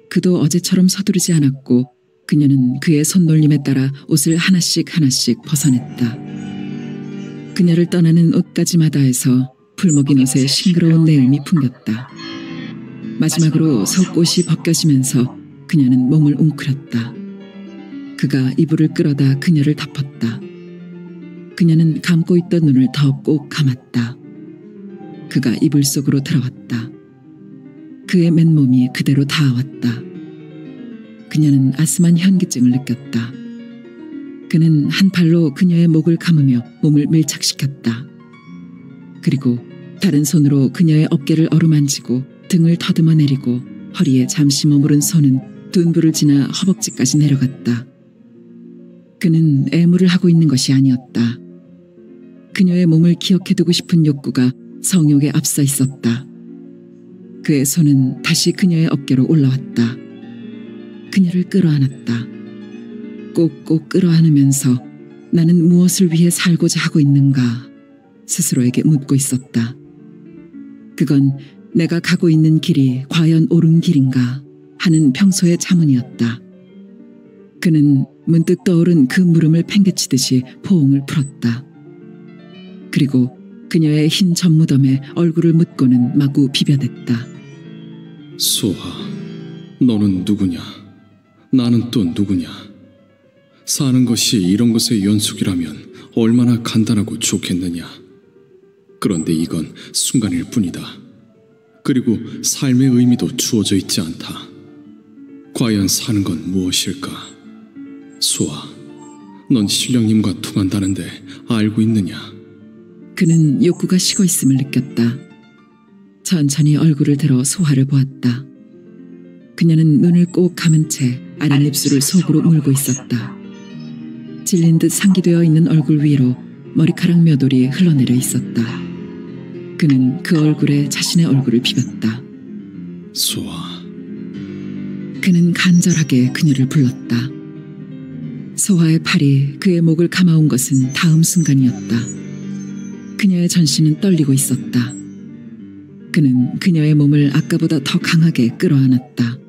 그도 어제처럼 서두르지 않았고 그녀는 그의 손놀림에 따라 옷을 하나씩 하나씩 벗어냈다. 그녀를 떠나는 옷가지마다에서 풀먹인 옷에 싱그러운 내음이 풍겼다. 마지막으로 속옷이 벗겨지면서 그녀는 몸을 웅크렸다. 그가 이불을 끌어다 그녀를 덮었다. 그녀는 감고 있던 눈을 더 꼭 감았다. 그가 이불 속으로 들어왔다. 그의 맨몸이 그대로 닿아왔다. 그녀는 아스만 현기증을 느꼈다. 그는 한 팔로 그녀의 목을 감으며 몸을 밀착시켰다. 그리고 다른 손으로 그녀의 어깨를 어루만지고 등을 더듬어 내리고 허리에 잠시 머무른 손은 둔부를 지나 허벅지까지 내려갔다. 그는 애무를 하고 있는 것이 아니었다. 그녀의 몸을 기억해두고 싶은 욕구가 성욕에 앞서 있었다. 그의 손은 다시 그녀의 어깨로 올라왔다. 그녀를 끌어안았다. 꼭꼭 끌어안으면서 나는 무엇을 위해 살고자 하고 있는가 스스로에게 묻고 있었다. 그건 내가 가고 있는 길이 과연 옳은 길인가 하는 평소의 자문이었다. 그는 문득 떠오른 그 물음을 팽개치듯이 포옹을 풀었다. 그리고 그녀의 흰 젖무덤에 얼굴을 묻고는 마구 비벼댔다. 소아, 너는 누구냐? 나는 또 누구냐? 사는 것이 이런 것의 연속이라면 얼마나 간단하고 좋겠느냐? 그런데 이건 순간일 뿐이다. 그리고 삶의 의미도 주어져 있지 않다. 과연 사는 건 무엇일까? 소아, 넌 신령님과 통한다는데 알고 있느냐? 그는 욕구가 식어 있음을 느꼈다. 천천히 얼굴을 들어 소화를 보았다. 그녀는 눈을 꼭 감은 채 아랫입술을 속으로 물고 있었다. 질린 듯 상기되어 있는 얼굴 위로 머리카락 몇 올이 흘러내려 있었다. 그는 그 얼굴에 자신의 얼굴을 비볐다. 소아. 그는 간절하게 그녀를 불렀다. 소아의 팔이 그의 목을 감아온 것은 다음 순간이었다. 그녀의 전신은 떨리고 있었다. 그는 그녀의 몸을 아까보다 더 강하게 끌어안았다.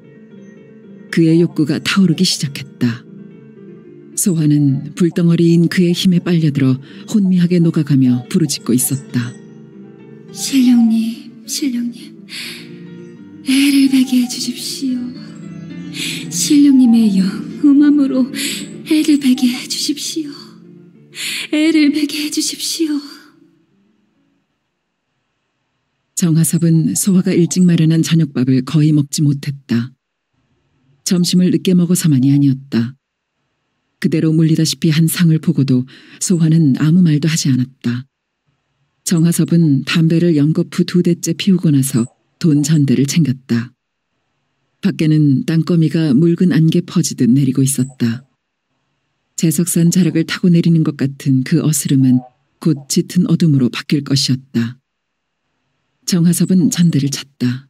그의 욕구가 타오르기 시작했다. 소화는 불덩어리인 그의 힘에 빨려들어 혼미하게 녹아가며 부르짖고 있었다. 신령님, 신령님, 애를 베게 해주십시오. 신령님의 음함으로 애를 베게 해주십시오. 애를 베게 해주십시오. 정하섭은 소화가 일찍 마련한 저녁밥을 거의 먹지 못했다. 점심을 늦게 먹어서만이 아니었다. 그대로 물리다시피 한 상을 보고도 소화는 아무 말도 하지 않았다. 정하섭은 담배를 연거푸 2대째 피우고 나서 돈 전대를 챙겼다. 밖에는 땅거미가 묽은 안개 퍼지듯 내리고 있었다. 제석산 자락을 타고 내리는 것 같은 그 어스름은 곧 짙은 어둠으로 바뀔 것이었다. 정하섭은 전대를 찼다.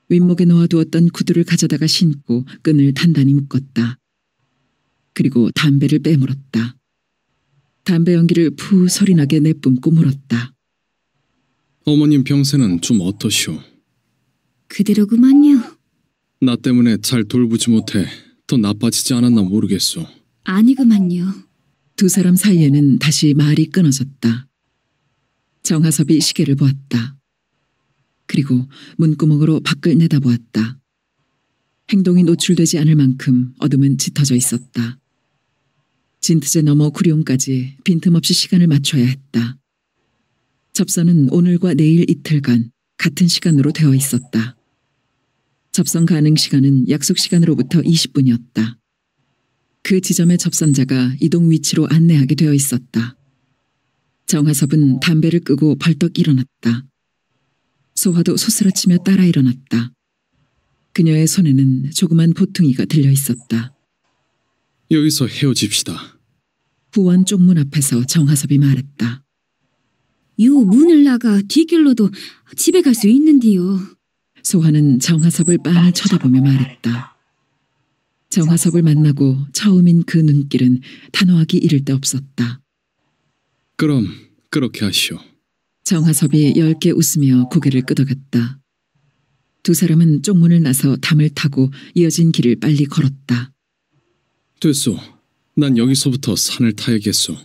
윗목에 놓아두었던 구두를 가져다가 신고 끈을 단단히 묶었다. 그리고 담배를 빼물었다. 담배 연기를 푸 소리나게 내뿜고 물었다. 어머님 병세는 좀 어떠시오? 그대로구만요. 나 때문에 잘 돌보지 못해 더 나빠지지 않았나 모르겠소. 아니구만요. 두 사람 사이에는 다시 말이 끊어졌다. 정하섭이 시계를 보았다. 그리고 문구멍으로 밖을 내다보았다. 행동이 노출되지 않을 만큼 어둠은 짙어져 있었다. 진트제 너머 구룡까지 빈틈없이 시간을 맞춰야 했다. 접선은 오늘과 내일 이틀간 같은 시간으로 되어 있었다. 접선 가능 시간은 약속 시간으로부터 20분이었다. 그 지점의 접선자가 이동 위치로 안내하게 되어 있었다. 정하섭은 담배를 끄고 벌떡 일어났다. 소화도 소스라치며 따라 일어났다. 그녀의 손에는 조그만 보퉁이가 들려 있었다. 여기서 헤어집시다. 후원 쪽문 앞에서 정하섭이 말했다. 요 문을 나가 뒷길로도 집에 갈 수 있는디요. 소화는 정하섭을 빤히 쳐다보며 말했다. 정하섭을 만나고 처음인 그 눈길은 단호하기 이를 데 없었다. 그럼 그렇게 하시오. 정하섭이 엷게 웃으며 고개를 끄덕였다. 두 사람은 쪽문을 나서 담을 타고 이어진 길을 빨리 걸었다. 됐소. 난 여기서부터 산을 타야겠소.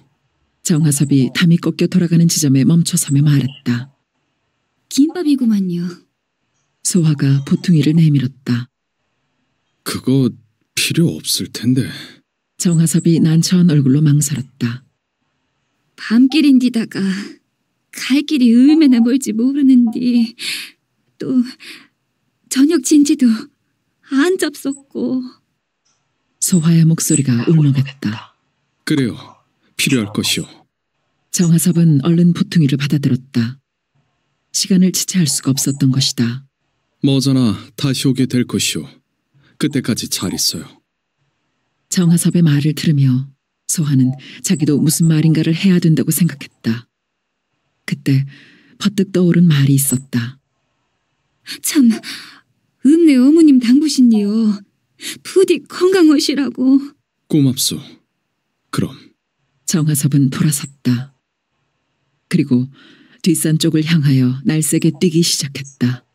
정하섭이 담이 꺾여 돌아가는 지점에 멈춰서며 말했다. 김밥이구만요. 소화가 보퉁이를 내밀었다. 그거 필요 없을 텐데. 정하섭이 난처한 얼굴로 망설였다. 밤길인디다가 갈 길이 얼마나 멀지 모르는디 또 저녁 진지도 안 잡섰고. 소화의 목소리가 울먹였다. 그래요. 필요할 것이오. 정하섭은 얼른 보퉁이를 받아들었다. 시간을 지체할 수가 없었던 것이다. 머자나 다시 오게 될 것이오. 그때까지 잘 있어요. 정하섭의 말을 들으며 소화는 자기도 무슨 말인가를 해야 된다고 생각했다. 그때 퍼뜩 떠오른 말이 있었다. 참, 읍내 어머님 당부신디요. 부디 건강하시라고. 고맙소. 그럼. 정하섭은 돌아섰다. 그리고 뒷산 쪽을 향하여 날쌔게 뛰기 시작했다.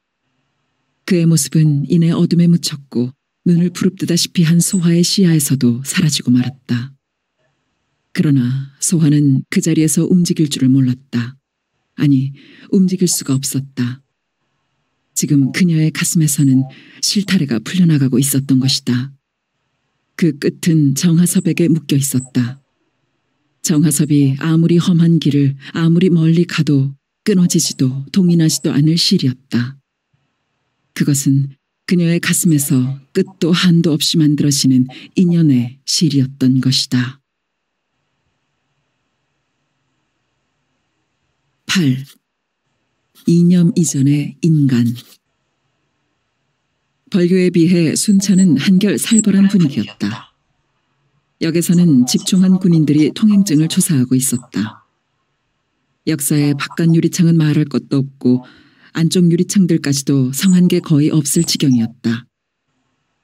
그의 모습은 이내 어둠에 묻혔고 눈을 부릅뜨다시피 한 소화의 시야에서도 사라지고 말았다. 그러나 소화는 그 자리에서 움직일 줄을 몰랐다. 아니, 움직일 수가 없었다. 지금 그녀의 가슴에서는 실타래가 풀려나가고 있었던 것이다. 그 끝은 정하섭에게 묶여 있었다. 정하섭이 아무리 험한 길을 아무리 멀리 가도 끊어지지도 동인하지도 않을 실이었다. 그것은 그녀의 가슴에서 끝도 한도 없이 만들어지는 인연의 실이었던 것이다. 8. 이념 이전의 인간. 벌교에 비해 순천은 한결 살벌한 분위기였다. 역에서는 집중한 군인들이 통행증을 조사하고 있었다. 역사의 바깥 유리창은 말할 것도 없고 안쪽 유리창들까지도 성한 게 거의 없을 지경이었다.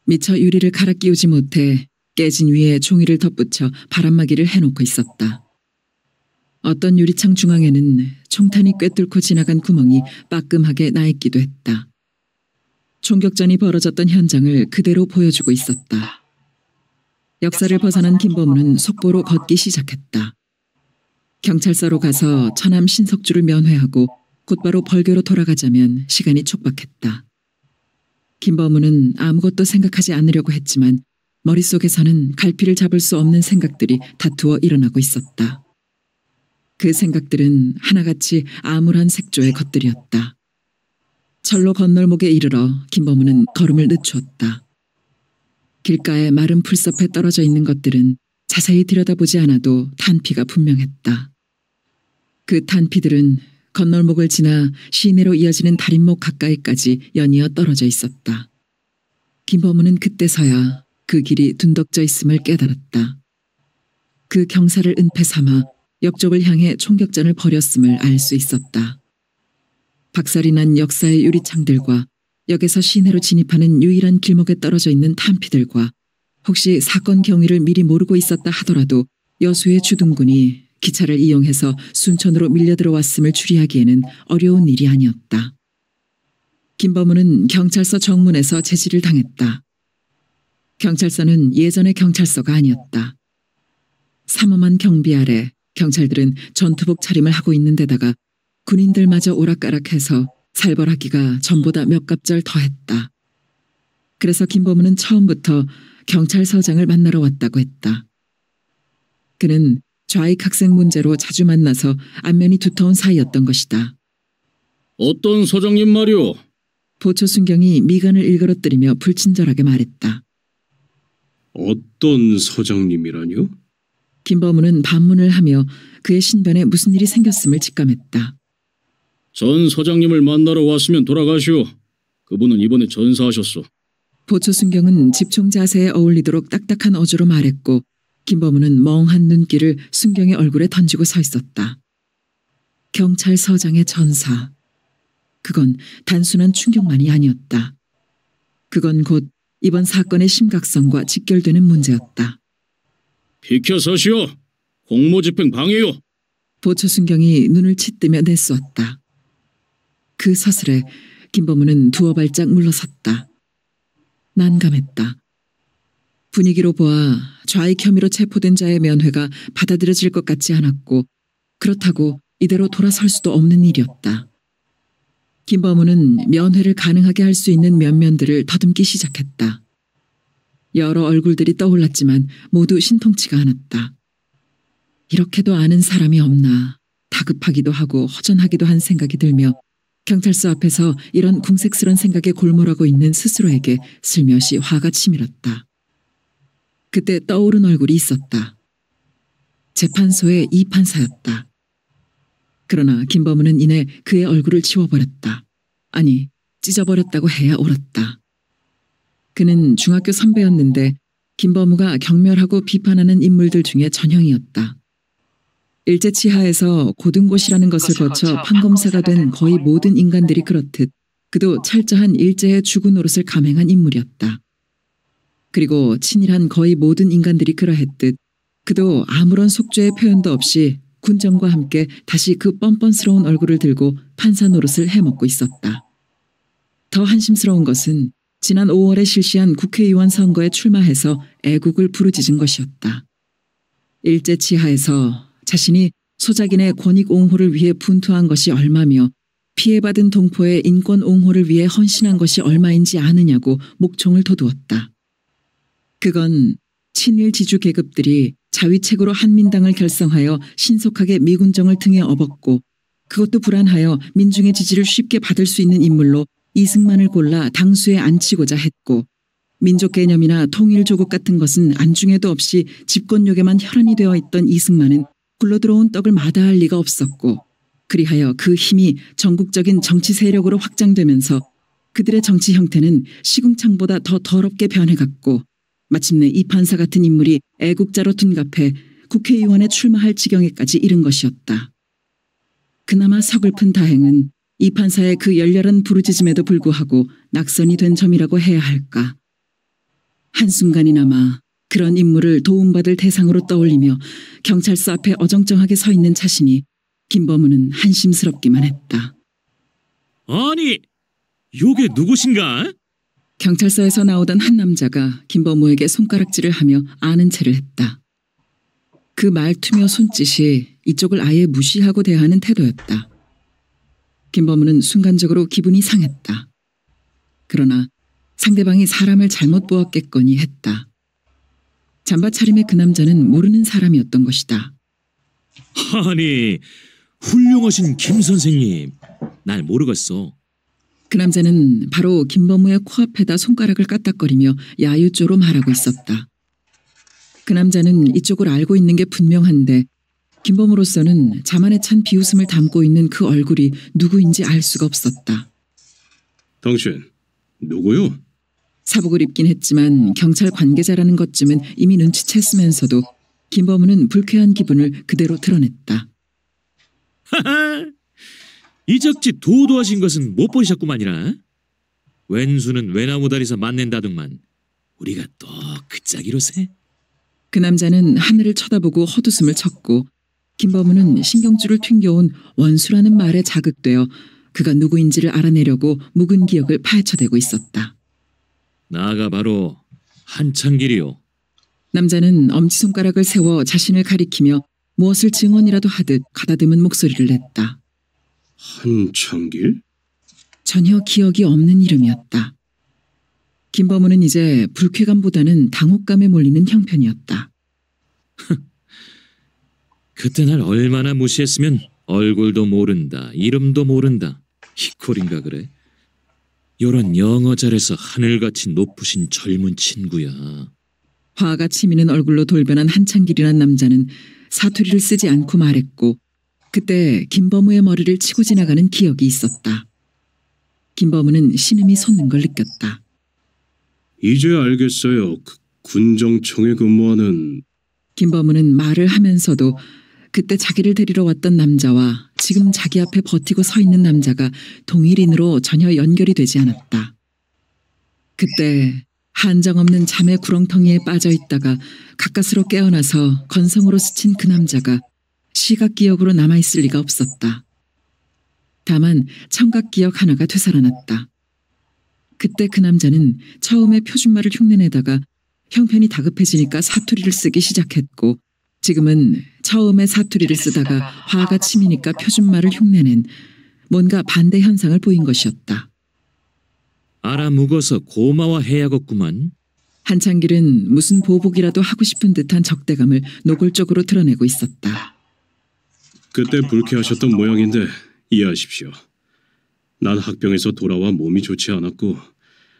미처 유리를 갈아 끼우지 못해 깨진 위에 종이를 덧붙여 바람막이를 해놓고 있었다. 어떤 유리창 중앙에는 총탄이 꿰뚫고 지나간 구멍이 빠끔하게 나 있기도 했다. 총격전이 벌어졌던 현장을 그대로 보여주고 있었다. 역사를 벗어난 김범우는 속보로 걷기 시작했다. 경찰서로 가서 처남 신석주를 면회하고 곧바로 벌교로 돌아가자면 시간이 촉박했다. 김범우는 아무것도 생각하지 않으려고 했지만 머릿속에서는 갈피를 잡을 수 없는 생각들이 다투어 일어나고 있었다. 그 생각들은 하나같이 암울한 색조의 것들이었다. 철로 건널목에 이르러 김범우는 걸음을 늦추었다. 길가에 마른 풀섭에 떨어져 있는 것들은 자세히 들여다보지 않아도 탄피가 분명했다. 그 탄피들은 건널목을 지나 시내로 이어지는 다림목 가까이까지 연이어 떨어져 있었다. 김범우는 그때서야 그 길이 둔덕져 있음을 깨달았다. 그 경사를 은폐 삼아 역쪽을 향해 총격전을 벌였음을 알 수 있었다. 박살이 난 역사의 유리창들과 역에서 시내로 진입하는 유일한 길목에 떨어져 있는 탄피들과 혹시 사건 경위를 미리 모르고 있었다 하더라도 여수의 주둔군이 기차를 이용해서 순천으로 밀려들어왔음을 추리하기에는 어려운 일이 아니었다. 김범우는 경찰서 정문에서 제지를 당했다. 경찰서는 예전의 경찰서가 아니었다. 삼엄한 경비 아래 경찰들은 전투복 차림을 하고 있는 데다가 군인들마저 오락가락해서 살벌하기가 전보다 몇 갑절 더했다. 그래서 김범우는 처음부터 경찰서장을 만나러 왔다고 했다. 그는 좌익 학생 문제로 자주 만나서 안면이 두터운 사이였던 것이다. 어떤 서장님 말이오? 보초순경이 미간을 일그러뜨리며 불친절하게 말했다. 어떤 서장님이라뇨? 김범우는 반문을 하며 그의 신변에 무슨 일이 생겼음을 직감했다. 전 서장님을 만나러 왔으면 돌아가시오. 그분은 이번에 전사하셨소. 보초순경은 집총 자세에 어울리도록 딱딱한 어조로 말했고 김범우는 멍한 눈길을 순경의 얼굴에 던지고 서 있었다. 경찰서장의 전사. 그건 단순한 충격만이 아니었다. 그건 곧 이번 사건의 심각성과 직결되는 문제였다. 비켜 서시오. 공모집행 방해요. 보초순경이 눈을 치뜨며 내쏘았다. 그 서슬에 김범우는 두어 발짝 물러섰다. 난감했다. 분위기로 보아 좌익 혐의로 체포된 자의 면회가 받아들여질 것 같지 않았고 그렇다고 이대로 돌아설 수도 없는 일이었다. 김범우는 면회를 가능하게 할 수 있는 면면들을 더듬기 시작했다. 여러 얼굴들이 떠올랐지만 모두 신통치가 않았다. 이렇게도 아는 사람이 없나 다급하기도 하고 허전하기도 한 생각이 들며 경찰서 앞에서 이런 궁색스런 생각에 골몰하고 있는 스스로에게 슬며시 화가 치밀었다. 그때 떠오른 얼굴이 있었다. 재판소의 이 판사였다. 그러나 김범우는 이내 그의 얼굴을 지워버렸다. 아니, 찢어버렸다고 해야 옳았다. 그는 중학교 선배였는데 김범우가 경멸하고 비판하는 인물들 중에 전형이었다. 일제치하에서 고등고시라는 것을 거쳐 판검사가 된 거의 모든 인간들이 그렇듯 그도 철저한 일제의 주구 노릇을 감행한 인물이었다. 그리고 친일한 거의 모든 인간들이 그러했듯 그도 아무런 속죄의 표현도 없이 군정과 함께 다시 그 뻔뻔스러운 얼굴을 들고 판사 노릇을 해먹고 있었다. 더 한심스러운 것은 지난 5월에 실시한 국회의원 선거에 출마해서 애국을 부르짖은 것이었다. 일제치하에서 자신이 소작인의 권익 옹호를 위해 분투한 것이 얼마며 피해받은 동포의 인권 옹호를 위해 헌신한 것이 얼마인지 아느냐고 목총을 돋우었다. 그건 친일 지주 계급들이 자위책으로 한민당을 결성하여 신속하게 미군정을 등에 업었고 그것도 불안하여 민중의 지지를 쉽게 받을 수 있는 인물로 이승만을 골라 당수에 앉히고자 했고 민족 개념이나 통일조국 같은 것은 안중에도 없이 집권욕에만 혈안이 되어 있던 이승만은 굴러들어온 떡을 마다할 리가 없었고 그리하여 그 힘이 전국적인 정치 세력으로 확장되면서 그들의 정치 형태는 시궁창보다 더 더럽게 변해갔고 마침내 이 판사 같은 인물이 애국자로 둔갑해 국회의원에 출마할 지경에까지 이른 것이었다. 그나마 서글픈 다행은 이 판사의 그 열렬한 부르짖음에도 불구하고 낙선이 된 점이라고 해야 할까. 한순간이나마 그런 인물을 도움받을 대상으로 떠올리며 경찰서 앞에 어정쩡하게 서 있는 자신이 김범우는 한심스럽기만 했다. 아니, 요게 누구신가? 경찰서에서 나오던 한 남자가 김범우에게 손가락질을 하며 아는 체를 했다. 그 말투며 손짓이 이쪽을 아예 무시하고 대하는 태도였다. 김범우는 순간적으로 기분이 상했다. 그러나 상대방이 사람을 잘못 보았겠거니 했다. 잠바 차림의 그 남자는 모르는 사람이었던 것이다. 아니, 훌륭하신 김 선생님, 날 모르겠어. 그 남자는 바로 김범우의 코앞에다 손가락을 까딱거리며 야유조로 말하고 있었다. 그 남자는 이쪽을 알고 있는 게 분명한데 김범우로서는 자만에 찬 비웃음을 담고 있는 그 얼굴이 누구인지 알 수가 없었다. 당신 누구요? 사복을 입긴 했지만 경찰 관계자라는 것쯤은 이미 눈치챘으면서도 김범우는 불쾌한 기분을 그대로 드러냈다. 하하, 이적지 도도하신 것은 못 보셨구만이라. 왼수는 외나무다리에서 만낸다더만 우리가 또 그 짝이로세. 그 남자는 하늘을 쳐다보고 헛웃음을 쳤고 김범우는 신경줄을 튕겨온 원수라는 말에 자극되어 그가 누구인지를 알아내려고 묵은 기억을 파헤쳐대고 있었다. 나가 바로 한창길이요. 남자는 엄지손가락을 세워 자신을 가리키며 무엇을 증언이라도 하듯 가다듬은 목소리를 냈다. 한창길? 전혀 기억이 없는 이름이었다. 김범우는 이제 불쾌감보다는 당혹감에 몰리는 형편이었다. 그때 날 얼마나 무시했으면 얼굴도 모른다, 이름도 모른다. 히콜인가 그래? 요런 영어 잘해서 하늘같이 높으신 젊은 친구야. 화가 치미는 얼굴로 돌변한 한창길이란 남자는 사투리를 쓰지 않고 말했고 그때 김범우의 머리를 치고 지나가는 기억이 있었다. 김범우는 신음이 솟는 걸 느꼈다. 이제 알겠어요. 군정청에 근무하는... 김범우는 말을 하면서도 그때 자기를 데리러 왔던 남자와 지금 자기 앞에 버티고 서 있는 남자가 동일인으로 전혀 연결이 되지 않았다. 그때 한정없는 잠의 구렁텅이에 빠져 있다가 가까스로 깨어나서 건성으로 스친 그 남자가 시각기억으로 남아있을 리가 없었다. 다만 청각기억 하나가 되살아났다. 그때 그 남자는 처음에 표준말을 흉내내다가 형편이 다급해지니까 사투리를 쓰기 시작했고 지금은 처음에 사투리를 쓰다가 화가 치미니까 표준말을 흉내낸 뭔가 반대 현상을 보인 것이었다. 알아묵어서 고마워해야겠구만. 한창길은 무슨 보복이라도 하고 싶은 듯한 적대감을 노골적으로 드러내고 있었다. 그때 불쾌하셨던 모양인데 이해하십시오. 난 학병에서 돌아와 몸이 좋지 않았고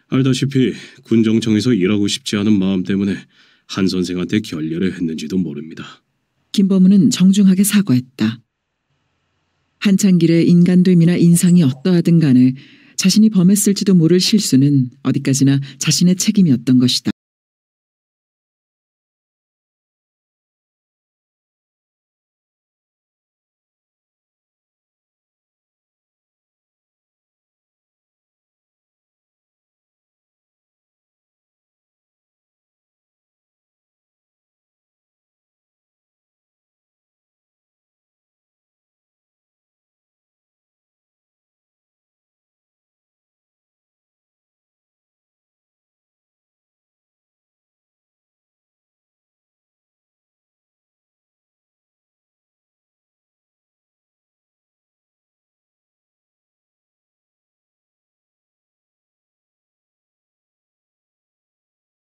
알다시피 군정청에서 일하고 싶지 않은 마음 때문에 한 선생한테 결례를 했는지도 모릅니다. 김범우는 정중하게 사과했다. 한창길의 인간됨이나 인상이 어떠하든 간에 자신이 범했을지도 모를 실수는 어디까지나 자신의 책임이었던 것이다.